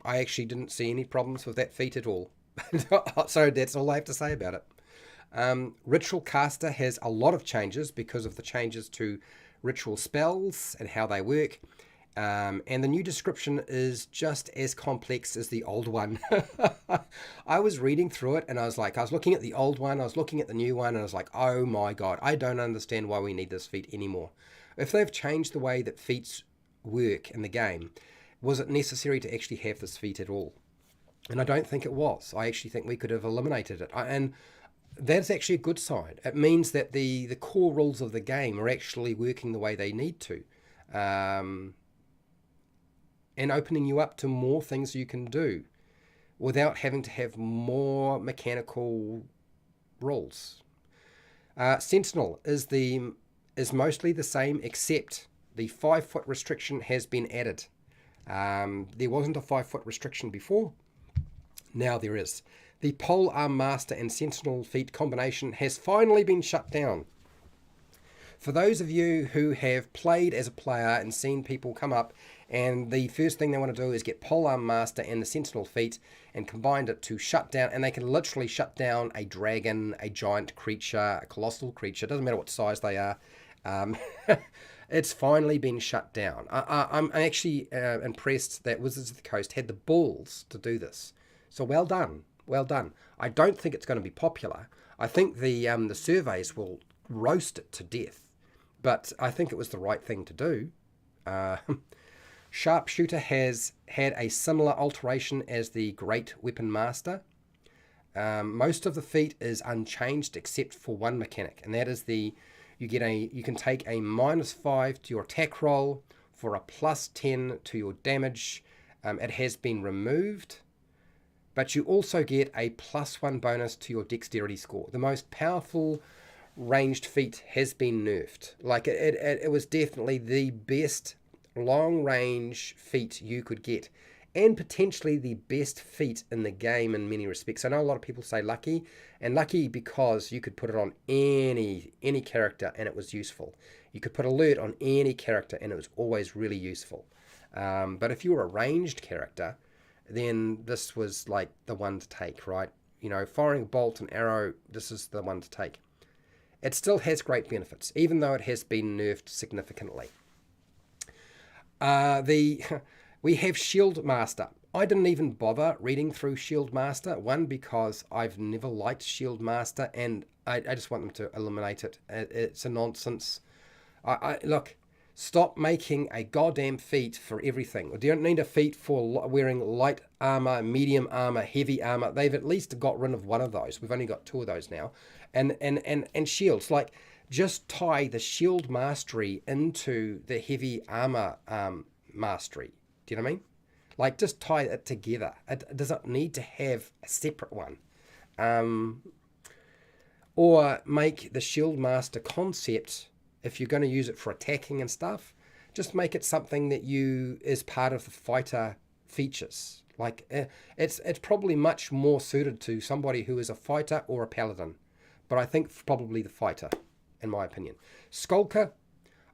I actually didn't see any problems with that feat at all. So that's all I have to say about it. Ritual Caster has a lot of changes because of the changes to ritual spells and how they work. And the new description is just as complex as the old one. I was reading through it, and I was looking at the old one, I was looking at the new one, and I was like, oh my god, I don't understand why we need this feat anymore. If they've changed the way that feats work in the game, was it necessary to actually have this feat at all? And I don't think it was. I actually think we could have eliminated it. And that's actually a good sign. It means that the core rules of the game are actually working the way they need to. And opening you up to more things you can do. without having to have more mechanical rules. Sentinel is mostly the same, except the 5-foot restriction has been added. There wasn't a 5-foot restriction before. Now there is. The Pole Arm Master and Sentinel feat combination has finally been shut down. For those of you who have played as a player and seen people come up and the first thing they want to do is get Pole Arm Master and the Sentinel feat and combined it to shut down, and they can literally shut down a dragon, a giant creature, a colossal creature, doesn't matter what size they are. It's finally been shut down. I'm actually impressed that Wizards of the Coast had the balls to do this. So well done. Well done. I don't think it's going to be popular. I think the surveys will roast it to death. But I think it was the right thing to do. Sharpshooter has had a similar alteration as the Great Weapon Master. Most of the feat is unchanged except for one mechanic, and that is you can take a -5 to your attack roll for a +10 to your damage. It has been removed, but you also get a +1 bonus to your dexterity score. The most powerful ranged feat has been nerfed. Like it was definitely the best long range feat you could get, and potentially the best feat in the game in many respects. I know a lot of people say lucky, and lucky because you could put it on any character and it was useful. You could put alert on any character and it was always really useful. But if you were a ranged character, then this was like the one to take, right? You know, firing a bolt and arrow, this is the one to take. It still has great benefits, even though it has been nerfed significantly. We have Shield Master. I didn't even bother reading through Shield Master. One, because I've never liked Shield Master, and I just want them to eliminate it. It's a nonsense. Look, stop making a goddamn feat for everything. You don't need a feat for wearing light armor, medium armor, heavy armor. They've at least got rid of one of those. We've only got 2 of those now. And shields, like, just tie the shield mastery into the heavy armor mastery. Do you know what I mean? Like, just tie it together. It doesn't need to have a separate one. Or make the shield master concept, if you're going to use it for attacking and stuff, just make it something that is part of the fighter features. Like, it's probably much more suited to somebody who is a fighter or a paladin. But I think probably the fighter, in my opinion. Skulker,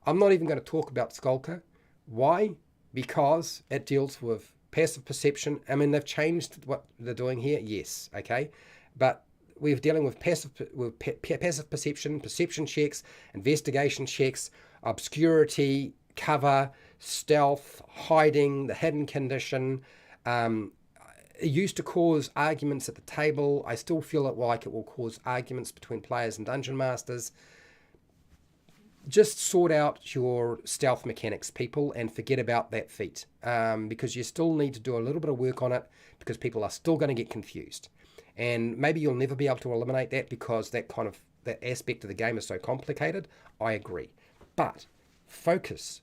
I'm not even going to talk about Skulker. Why? Because it deals with passive perception. I mean, they've changed what they're doing here, yes, okay? But we're dealing with passive perception, perception checks, investigation checks, obscurity, cover, stealth, hiding, the hidden condition. It used to cause arguments at the table. I still feel like it will cause arguments between players and dungeon masters. Just sort out your stealth mechanics, people, and forget about that feat, because you still need to do a little bit of work on it, because people are still going to get confused. And maybe you'll never be able to eliminate that because that aspect of the game is so complicated. I agree. But focus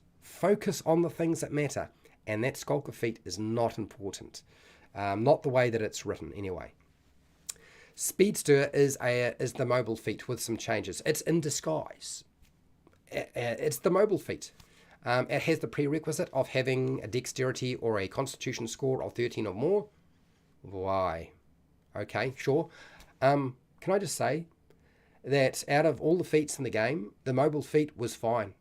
on the things that matter, and that Skulker feat is not important. Not the way that it's written, anyway. Speedster is the mobile feat with some changes. It's in disguise. It's the mobile feat. It has the prerequisite of having a dexterity or a constitution score of 13 or more. Why? Okay, sure. Can I just say that out of all the feats in the game, the mobile feat was fine.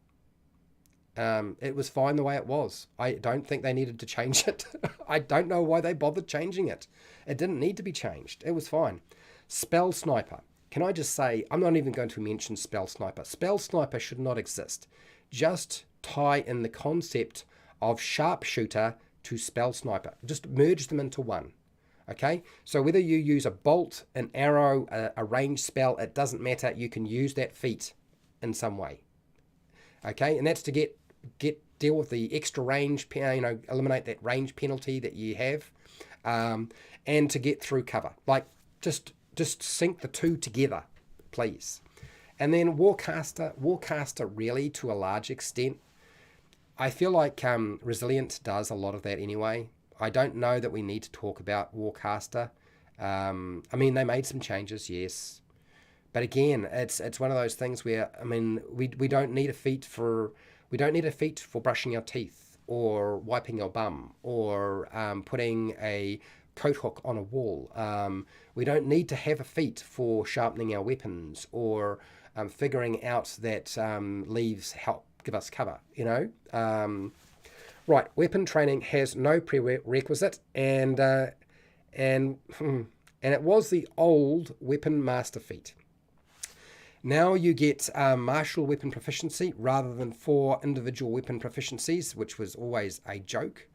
It was fine the way it was. I don't think they needed to change it. I don't know why they bothered changing it. It didn't need to be changed. It was fine. Spell Sniper. Can I just say, I'm not even going to mention Spell Sniper. Spell Sniper should not exist. Just tie in the concept of Sharpshooter to Spell Sniper. Just merge them into one. Okay? So whether you use a bolt, an arrow, a ranged spell, it doesn't matter. You can use that feat in some way. Okay? And that's to deal with the extra range, eliminate that range penalty that you have, and to get through cover. Like, just sync the two together, please. And then Warcaster really, to a large extent, I feel like Resilient does a lot of that anyway. I don't know that we need to talk about Warcaster. I mean, they made some changes, yes. But again, it's one of those things where, I mean, we don't need a feat for brushing our teeth or wiping our bum or putting a coat hook on a wall. We don't need to have a feat for sharpening our weapons or figuring out that leaves help give us cover. Right, weapon training has no prerequisite, and it was the old weapon master feat. Now you get martial weapon proficiency rather than 4 individual weapon proficiencies, which was always a joke.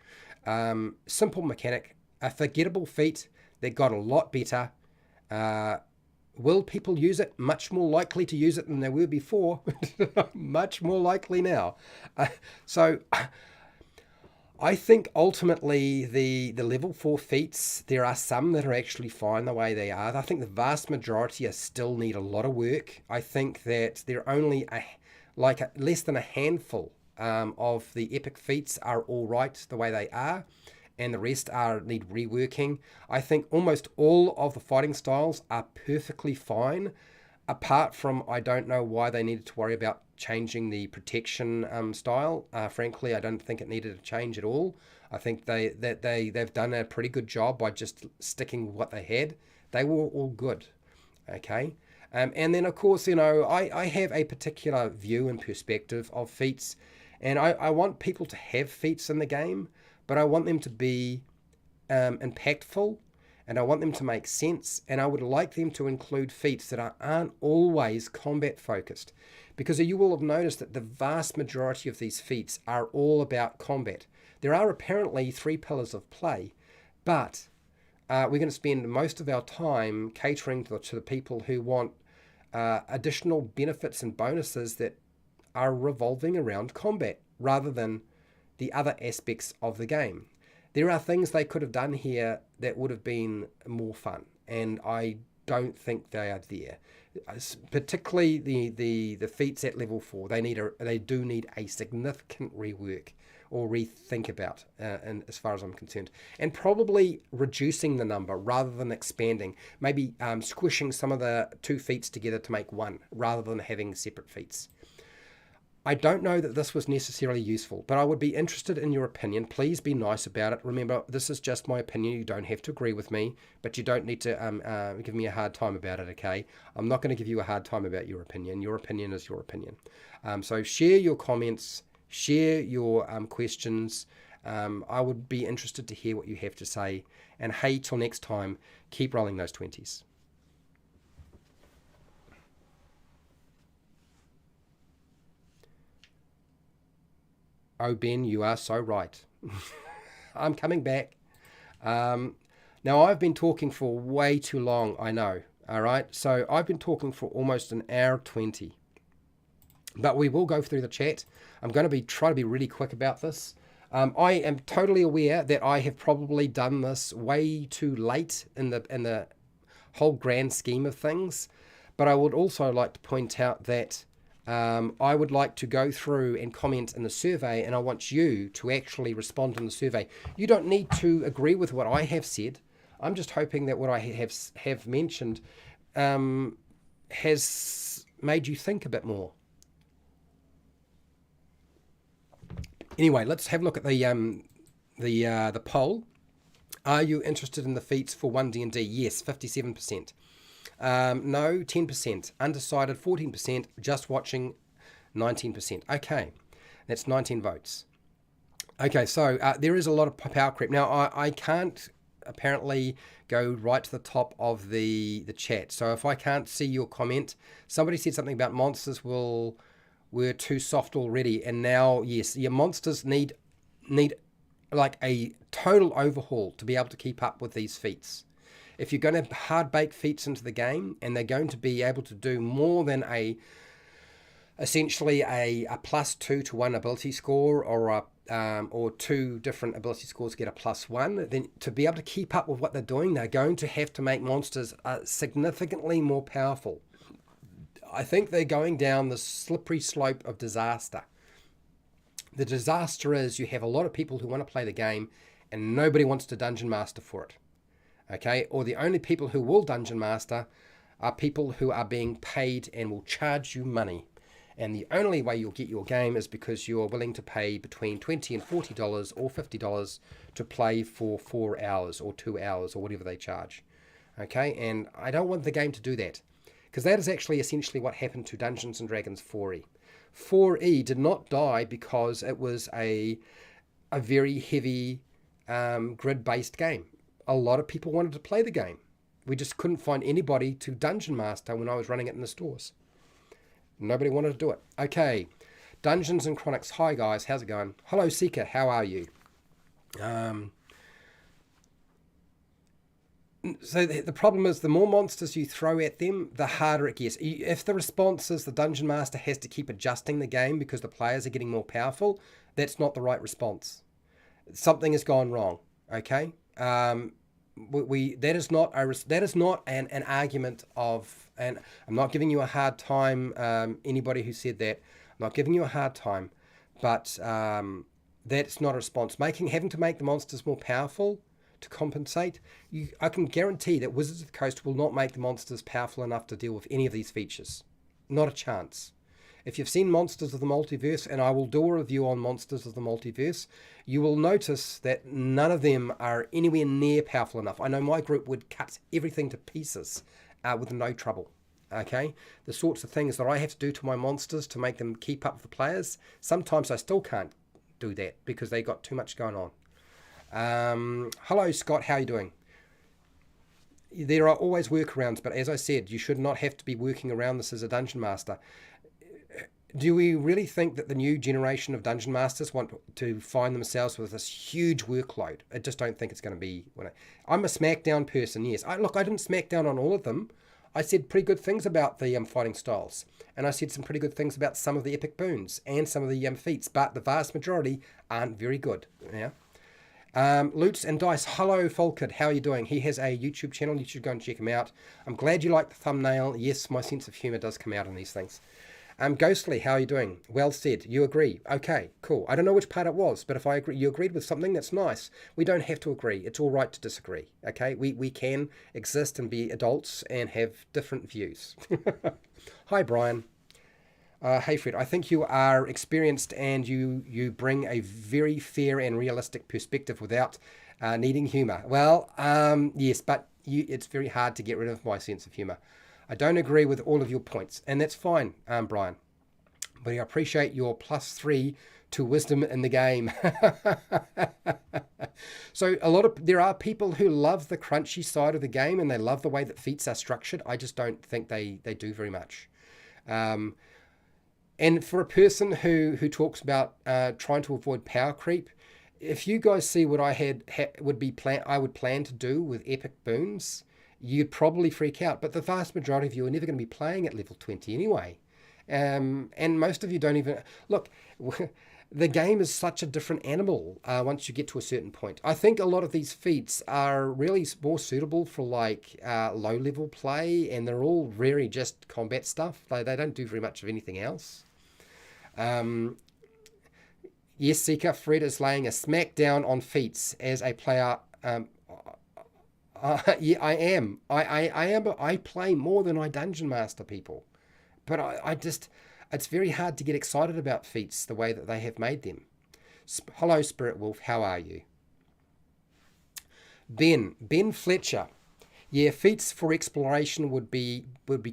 Simple mechanic, a forgettable feat that got a lot better. Will people use it? Much more likely to use it than they were before. Much more likely now. So I think ultimately the level 4 feats, there are some that are actually fine the way they are. I think the vast majority still need a lot of work. I think that there are only less than a handful of the epic feats are all right the way they are, and the rest need reworking. I think almost all of the fighting styles are perfectly fine, apart from I don't know why they needed to worry about changing the protection style. Frankly, I don't think it needed to change at all. I think they've done a pretty good job by just sticking with what they had. They were all good. Okay. And then, of course, I have a particular view and perspective of feats, and I want people to have feats in the game, but I want them to be impactful, and I want them to make sense, and I would like them to include feats that aren't always combat focused, because you will have noticed that the vast majority of these feats are all about combat. There are apparently 3 pillars of play, but we're going to spend most of our time catering to the people who want additional benefits and bonuses that are revolving around combat rather than the other aspects of the game. There are things they could have done here that would have been more fun, and I don't think they are there. Particularly the feats at level 4, they do need a significant rework or rethink about, and as far as I'm concerned, and probably reducing the number rather than expanding. Maybe squishing some of the 2 feats together to make 1 rather than having separate feats. I don't know that this was necessarily useful, but I would be interested in your opinion. Please be nice about it. Remember, this is just my opinion. You don't have to agree with me, but you don't need to give me a hard time about it, okay? I'm not going to give you a hard time about your opinion. Your opinion is your opinion. So share your comments, share your questions. I would be interested to hear what you have to say. And hey, till next time, keep rolling those 20s. Oh, Ben, you are so right. I'm coming back. Now, I've been talking for way too long, I know. All right, so I've been talking for almost an hour 20. But we will go through the chat. I'm going to try to be really quick about this. I am totally aware that I have probably done this way too late in the whole grand scheme of things. But I would also like to point out that I would like to go through and comment in the survey, and I want you to actually respond in the survey. You don't need to agree with what I have said. I'm just hoping that what I have mentioned has made you think a bit more. Anyway, let's have a look at the poll. Are you interested in the feats for 1D&D? Yes, 57%. No, 10%. Undecided, 14%. Just watching, 19%. Okay, that's 19 votes. Okay, so there is a lot of power creep. Now, I can't apparently go right to the top of the chat. So if I can't see your comment, somebody said something about monsters were too soft already. And now, yes, your monsters need like a total overhaul to be able to keep up with these feats. If you're going to hard bake feats into the game, and they're going to be able to do more than essentially a +2 to 1 ability score, or 2 different ability scores get a +1, then to be able to keep up with what they're doing, they're going to have to make monsters significantly more powerful. I think they're going down the slippery slope of disaster. The disaster is you have a lot of people who want to play the game and nobody wants to dungeon master for it. Okay, or the only people who will dungeon master are people who are being paid and will charge you money. And the only way you'll get your game is because you're willing to pay between $20 and $40 or $50 to play for 4 hours or 2 hours or whatever they charge. Okay, and I don't want the game to do that, because that is actually essentially what happened to Dungeons & Dragons 4E. 4E did not die because it was a very heavy grid-based game. A lot of people wanted to play the game. We just couldn't find anybody to dungeon master when I was running it in the stores. Nobody wanted to do it. Okay, Dungeons and Chronics. Hi guys, how's it going? Hello Seeker, how are you? So the problem is, the more monsters you throw at them, the harder it gets. If the response is the Dungeon Master has to keep adjusting the game because the players are getting more powerful, that's not the right response. Something has gone wrong. Okay, that is not an argument of, and I'm not giving you a hard time. Anybody who said that, I'm not giving you a hard time, but that's not a response. Having to make the monsters more powerful to compensate, I can guarantee that Wizards of the Coast will not make the monsters powerful enough to deal with any of these features. Not a chance. If you've seen Monsters of the Multiverse, and I will do a review on Monsters of the Multiverse, you will notice that none of them are anywhere near powerful enough. I know my group would cut everything to pieces with no trouble. Okay, the sorts of things that I have to do to my monsters to make them keep up with the players, sometimes I still can't do that because they got too much going on. Hello Scott, how are you doing? There are always workarounds, but as I said, you should not have to be working around this as a dungeon master. Do we really think that the new generation of dungeon masters want to find themselves with this huge workload? I just don't think it's going to be. I'm a SmackDown person, yes. I didn't SmackDown on all of them. I said pretty good things about the fighting styles, and I said some pretty good things about some of the epic boons and some of the feats, but the vast majority aren't very good. Yeah. Loots and Dice, hello Falkid, how are you doing? He has a YouTube channel, you should go and check him out. I'm glad you like the thumbnail. Yes, my sense of humor does come out in these things. Ghostly, how are you doing? Well said, you agree. Okay, cool. I don't know which part it was, but if I agree, you agreed with something, that's nice. We don't have to agree. It's all right to disagree, okay? We can exist and be adults and have different views. Hi, Brian. Hey Fred, I think you are experienced and you bring a very fair and realistic perspective without needing humor. Well, yes, but it's very hard to get rid of my sense of humor. I don't agree with all of your points, and that's fine, Brian. But I appreciate your +3 to wisdom in the game. So there are people who love the crunchy side of the game and they love the way that feats are structured. I just don't think they do very much. And for a person who talks about trying to avoid power creep, if you guys see what I would plan to do with epic boons, you'd probably freak out. But the vast majority of you are never going to be playing at level 20 anyway. And most of you don't even... Look, the game is such a different animal once you get to a certain point. I think a lot of these feats are really more suitable for low-level play, and they're all really just combat stuff. They don't do very much of anything else. Yes, Seeker, Fred is laying a smackdown on feats as a player. Yeah, I am. I play more than I dungeon master people, but it's very hard to get excited about feats the way that they have made them. Hello, Spirit Wolf. How are you? Ben Fletcher. Yeah, feats for exploration would be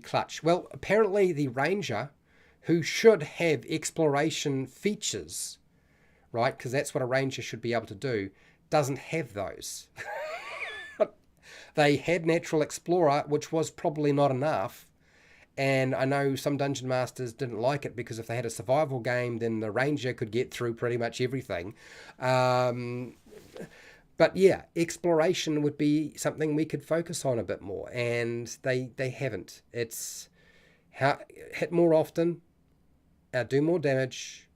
clutch. Well, apparently the ranger, who should have exploration features, right? Because that's what a ranger should be able to do, doesn't have those. They had Natural Explorer, which was probably not enough. And I know some dungeon masters didn't like it because if they had a survival game, then the ranger could get through pretty much everything. But yeah, exploration would be something we could focus on a bit more. And they haven't. It's hit more often, do more damage,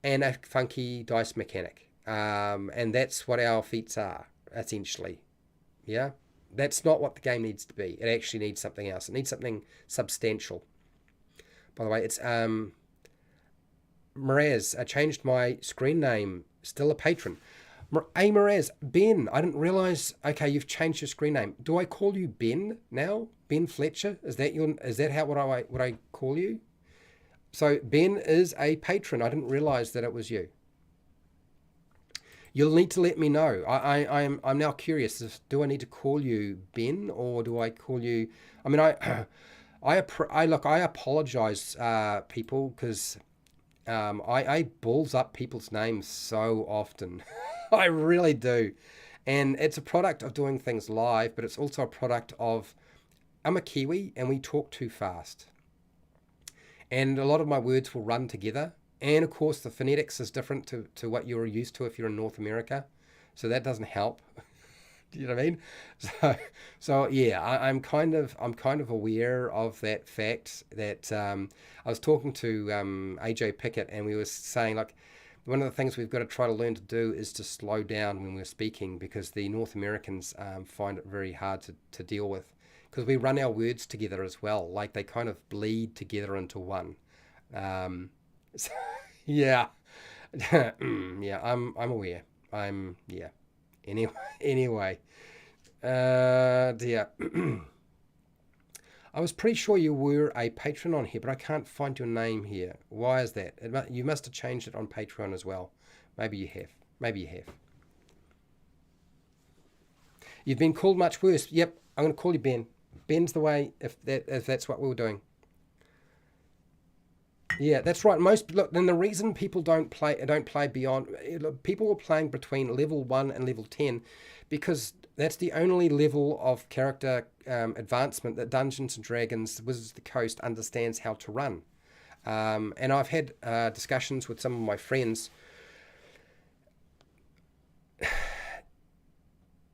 and a funky dice mechanic. And that's what our feats are, essentially. Yeah? That's not what the game needs to be. It actually needs something else. It needs something substantial. By the way, it's Miraz. I changed my screen name. Still a patron. Hey, Miraz, Ben, I didn't realize. Okay, you've changed your screen name. Do I call you Ben now? Ben Fletcher? Is that your? Is that how what I call you? So Ben is a patron. I didn't realize that it was you. You'll need to let me know. I'm now curious. Do I need to call you Ben or do I call you? I mean, I look. I apologize, people, because I balls up people's names so often. I really do. And it's a product of doing things live, but it's also a product of I'm a Kiwi and we talk too fast. And a lot of my words will run together. And of course, the phonetics is different to what you're used to if you're in North America. So that doesn't help. Do you know what I mean? So yeah, I'm kind of aware of that fact that I was talking to AJ Pickett, and we were saying like one of the things we've got to try to learn to do is to slow down when we're speaking because the North Americans find it very hard to deal with because we run our words together as well, like they kind of bleed together into one. So, yeah, yeah, I'm aware. Yeah. Anyway, anyway. Dear. I was pretty sure you were a patron on here, but I can't find your name here. Why is that? You must have changed it on Patreon as well. Maybe you have. Maybe you have. You've been called much worse. Yep, I'm going to call you Ben. Ben's the way if that's what we were doing. Yeah, that's right. Look, then the reason people don't play beyond people were playing between level 1 and level 10 because that's the only level of character advancement that Dungeons and Dragons Wizards of the Coast understands how to run. And I've had discussions with some of my friends.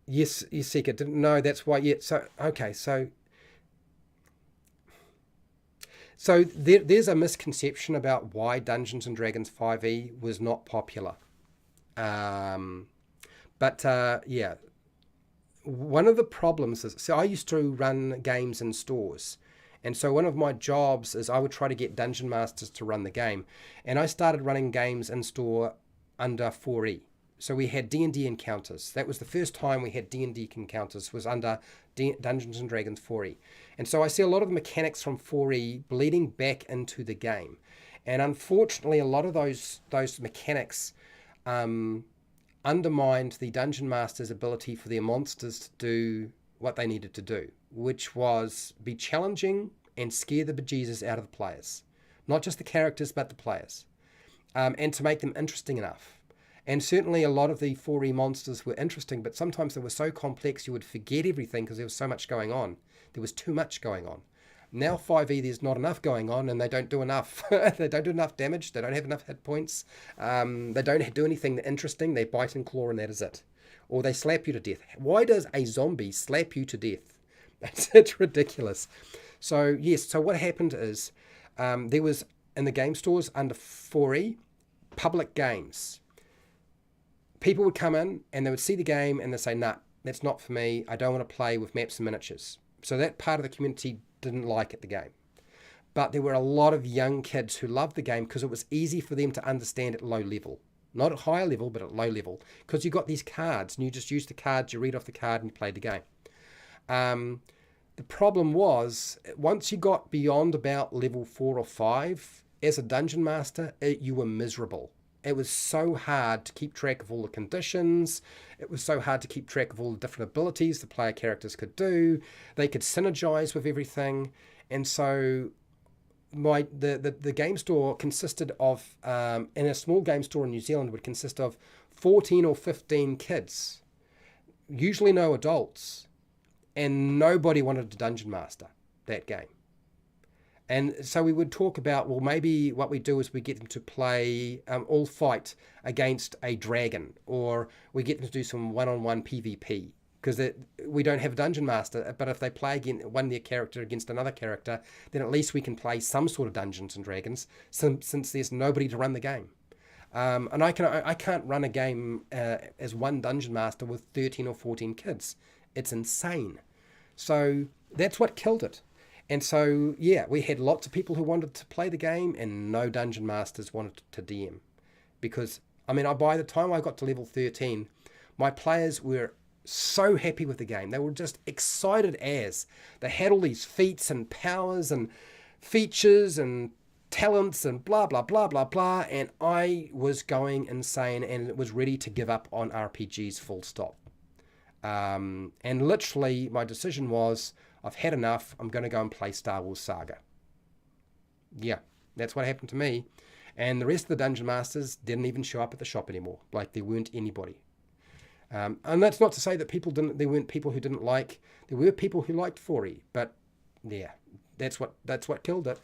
Yes, you seek it. Didn't know that's why. Yeah. So okay. So there's a misconception about why Dungeons and Dragons 5e was not popular. But yeah, one of the problems is, so I used to run games in stores. And so one of my jobs is I would try to get dungeon masters to run the game. And I started running games in store under 4e. So we had D&D encounters. That was the first time we had D&D encounters was under Dungeons and Dragons 4e. And so I see a lot of the mechanics from 4e bleeding back into the game. And unfortunately, a lot of those mechanics undermined the dungeon master's ability for their monsters to do what they needed to do, which was be challenging and scare the bejesus out of the players. Not just the characters, but the players. And to make them interesting enough. And certainly a lot of the 4E monsters were interesting, but sometimes they were so complex you would forget everything because there was so much going on. There was too much going on. Now 5e, there's not enough going on and they don't do enough. They don't do enough damage. They don't have enough hit points. They don't do anything interesting. They bite and claw and that is it. Or they slap you to death. Why does a zombie slap you to death? It's ridiculous. So yes, so what happened is there was in the game stores under 4E, public games. People would come in and they would see the game and they'd say, nah, that's not for me. I don't want to play with maps and miniatures. So that part of the community didn't like it, the game. But there were a lot of young kids who loved the game because it was easy for them to understand at low level. Not at higher level, but at low level. Because you got these cards and you just use the cards, you read off the card and you played the game. The problem was, once you got beyond about level 4 or 5, as a dungeon master, you were miserable. It was so hard to keep track of all the conditions. It was so hard to keep track of all the different abilities the player characters could do. They could synergize with everything. And so the game store consisted of, in a small game store in New Zealand, would consist of 14 or 15 kids, usually no adults, and nobody wanted to dungeon master that game. And so we would talk about, well, maybe what we do is we get them to play all fight against a dragon, or we get them to do some one-on-one PvP, because we don't have a dungeon master, but if they play one their character against another character, then at least we can play some sort of Dungeons and Dragons, since there's nobody to run the game. And I can't run a game as one dungeon master with 13 or 14 kids. It's insane. So that's what killed it. And so, yeah, we had lots of people who wanted to play the game and no dungeon masters wanted to DM. Because, I mean, by the time I got to level 13, My players were so happy with the game. They were just excited as. They had all these feats and powers and features and talents and blah, blah, blah, blah, blah. And I was going insane and was ready to give up on RPGs full stop. And literally my decision was, I've had enough. I'm going to go and play Star Wars Saga. Yeah, that's what happened to me. And the rest of the Dungeon Masters didn't even show up at the shop anymore. Like, there weren't anybody. And that's not to say that there weren't people who didn't like, there were people who liked 4E, but yeah, that's what killed it.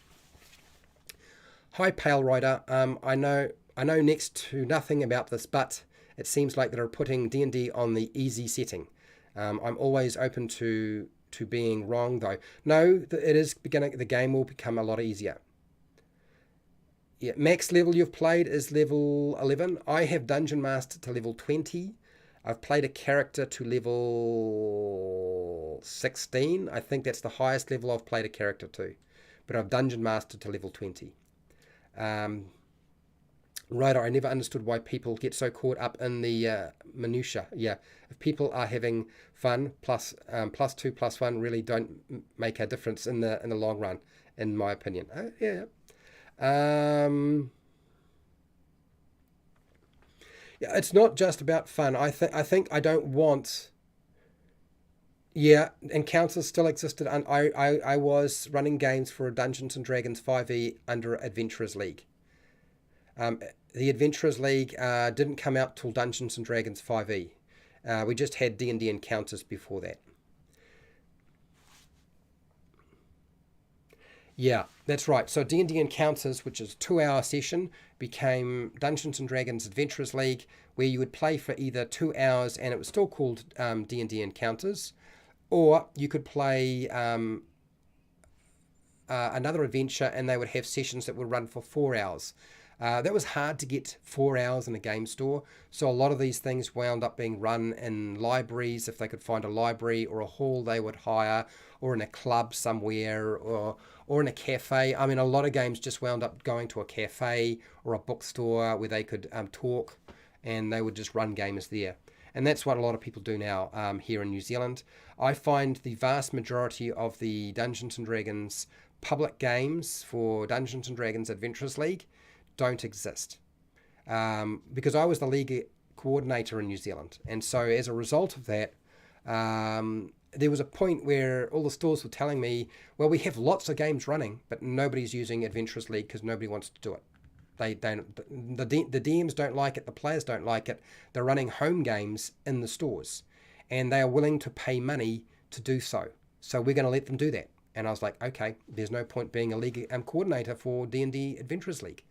Hi, Pale Rider. I know next to nothing about this, but it seems like they're putting D&D on the easy setting. I'm always open to being wrong, though. No, the game will become a lot easier. Yeah, max level you've played is level 11. I have Dungeon Master to level 20. I've played a character to level 16. I think that's the highest level I've played a character to. But I've Dungeon Master to level 20. Right, I never understood why people get so caught up in the minutia. Yeah, if people are having fun, plus 2 plus 1 really don't make a difference in the long run, in my opinion. Yeah. Yeah, it's not just about fun. I think I don't want. Yeah, encounters still existed, and I was running games for Dungeons and Dragons 5e under Adventurers League. The Adventurers League didn't come out till Dungeons and Dragons 5e. We just had D&D encounters before that. Yeah, that's right. So D&D Encounters, which is a 2-hour session, became Dungeons & Dragons Adventurers League, where you would play for either 2 hours, and it was still called D&D Encounters, or you could play another adventure, and they would have sessions that would run for 4 hours. That was hard to get 4 hours in a game store, so a lot of these things wound up being run in libraries, if they could find a library or a hall they would hire, or in a club somewhere, or in a cafe. I mean, a lot of games just wound up going to a cafe or a bookstore where they could talk, and they would just run games there. And that's what a lot of people do now here in New Zealand. I find the vast majority of the Dungeons & Dragons public games for Dungeons & Dragons Adventurers League don't exist. Because I was the league coordinator in New Zealand. And so as a result of that, there was a point where all the stores were telling me, well, we have lots of games running, but nobody's using Adventurers League because nobody wants to do it. They don't. The DMs don't like it. The players don't like it. They're running home games in the stores, and they are willing to pay money to do so. So we're going to let them do that. And I was like, okay, there's no point being a league coordinator for D&D Adventurers League.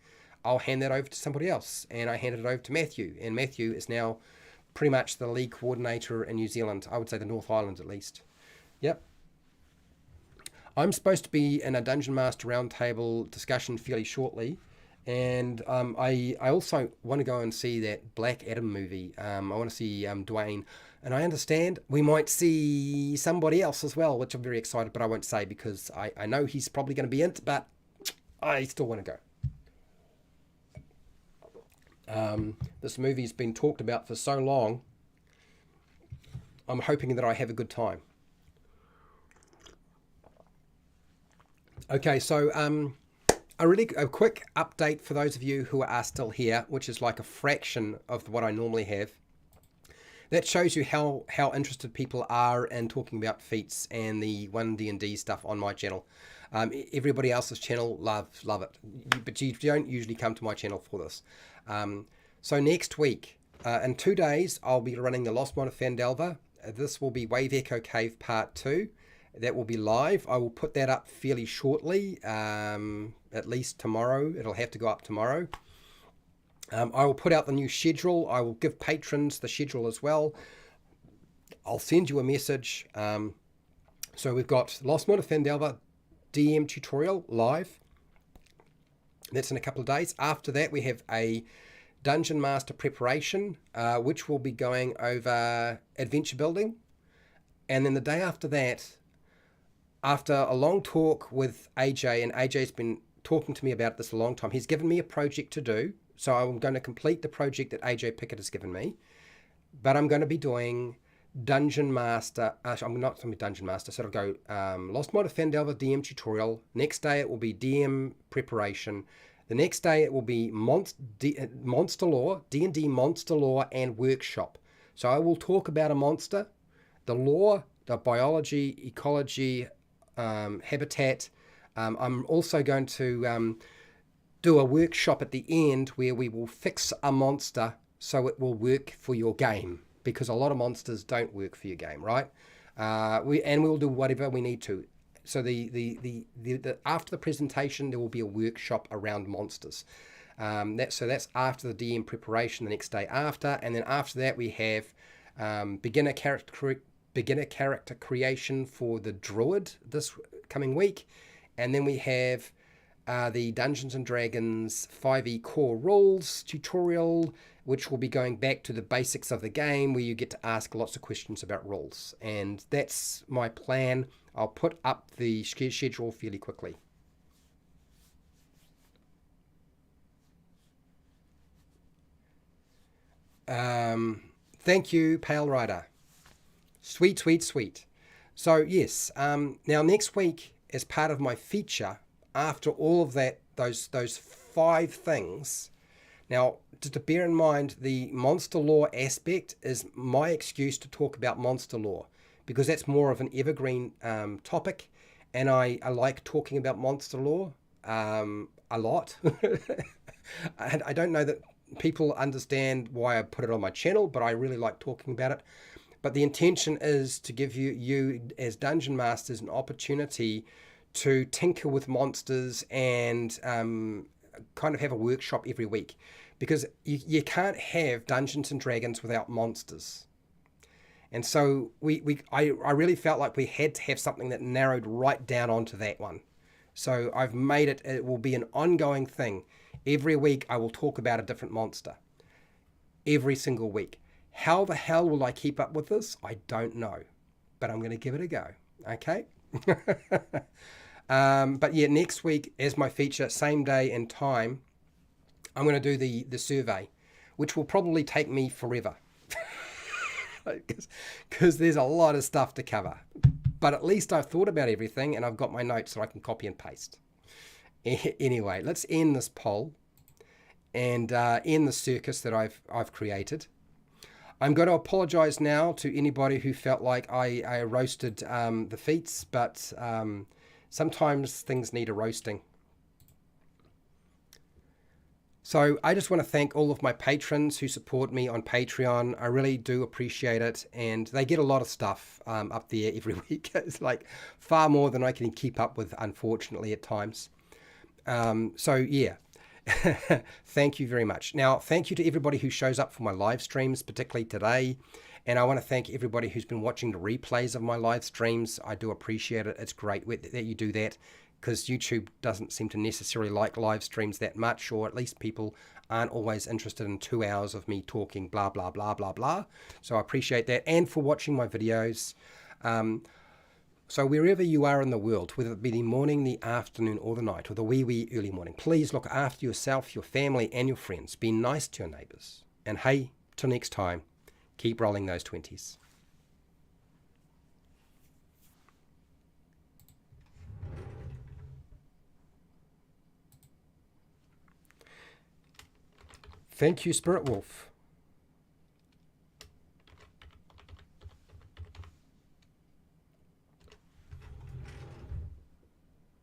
I'll hand that over to somebody else. And I handed it over to Matthew, and Matthew is now pretty much the league coordinator in New Zealand. I would say the North Island at least. Yep. I'm supposed to be in a Dungeon Master Roundtable discussion fairly shortly. And I also want to go and see that Black Adam movie. I want to see Dwayne. And I understand we might see somebody else as well, which I'm very excited, but I won't say because I know he's probably going to be in it, but I still want to go. This movie's been talked about for so long. I'm hoping that I have a good time. Okay, so a quick update for those of you who are still here, which is like a fraction of what I normally have. That shows you how interested people are in talking about Feats and the 1D&D stuff on my channel. Everybody else's channel love it, but you don't usually come to my channel for this. So next week, in 2 days, I'll be running the Lost Mine of Phandelver. This will be Wave Echo Cave Part 2. That will be live. I will put that up fairly shortly, at least tomorrow. It'll have to go up tomorrow. I will put out the new schedule. I will give patrons the schedule as well. I'll send you a message. So we've got Lost Mine of Phandelver DM tutorial live. That's in a couple of days. After that, we have a Dungeon Master preparation, which will be going over adventure building. And then the day after that, after a long talk with AJ, and AJ's been talking to me about this a long time, he's given me a project to do. So I'm going to complete the project that AJ Pickett has given me. but I'm going to be doing Dungeon Master. I'm not going to be Dungeon Master, so it'll go Lost Mod of Fandelver DM tutorial. Next day it will be DM preparation. The next day it will be Monster Lore, D&D Monster Lore and Workshop. So I will talk about a monster, the lore, the biology, ecology, habitat. I'm also going to do a workshop at the end where we will fix a monster so it will work for your game, because a lot of monsters don't work for your game, right? We'll do whatever we need to. So the after the presentation there will be a workshop around monsters. That's after the DM preparation the next day after, and then after that we have beginner character creation for the druid this coming week, and then we have the Dungeons and Dragons 5e core rules tutorial, which will be going back to the basics of the game, where you get to ask lots of questions about rules. And that's my plan. I'll put up the schedule fairly quickly. Thank you, Pale Rider. Sweet, sweet, sweet. So yes, now next week, as part of my feature, after all of that, those 5 things. Now, just to bear in mind, the monster lore aspect is my excuse to talk about monster lore, because that's more of an evergreen topic, and I like talking about monster lore a lot. And I don't know that people understand why I put it on my channel, but I really like talking about it. But the intention is to give you as Dungeon Masters an opportunity to tinker with monsters and kind of have a workshop every week, because you can't have Dungeons and Dragons without monsters. And so I really felt like we had to have something that narrowed right down onto that one. So I've made it will be an ongoing thing. Every week I will talk about a different monster. Every single week. How the hell will I keep up with this? I don't know. But I'm going to give it a go. Okay? But yeah, next week as my feature, same day and time, I'm going to do the survey, which will probably take me forever. Because there's a lot of stuff to cover. But at least I've thought about everything and I've got my notes so I can copy and paste. Anyway, let's end this poll and end the circus that I've created. I'm going to apologize now to anybody who felt like I roasted the Feats, but sometimes things need a roasting. So I just want to thank all of my patrons who support me on Patreon. I really do appreciate it, and they get a lot of stuff up there every week. It's like far more than I can keep up with, unfortunately, at times. So yeah, thank you very much. Now, thank you to everybody who shows up for my live streams, particularly today. And I want to thank everybody who's been watching the replays of my live streams. I do appreciate it. It's great that you do that, because YouTube doesn't seem to necessarily like live streams that much, or at least people aren't always interested in 2 hours of me talking blah, blah, blah, blah, blah. So I appreciate that. And for watching my videos. So wherever you are in the world, whether it be the morning, the afternoon, or the night, or the wee early morning, please look after yourself, your family, and your friends. Be nice to your neighbours. And hey, till next time, keep rolling those 20s. Thank you, Spirit Wolf.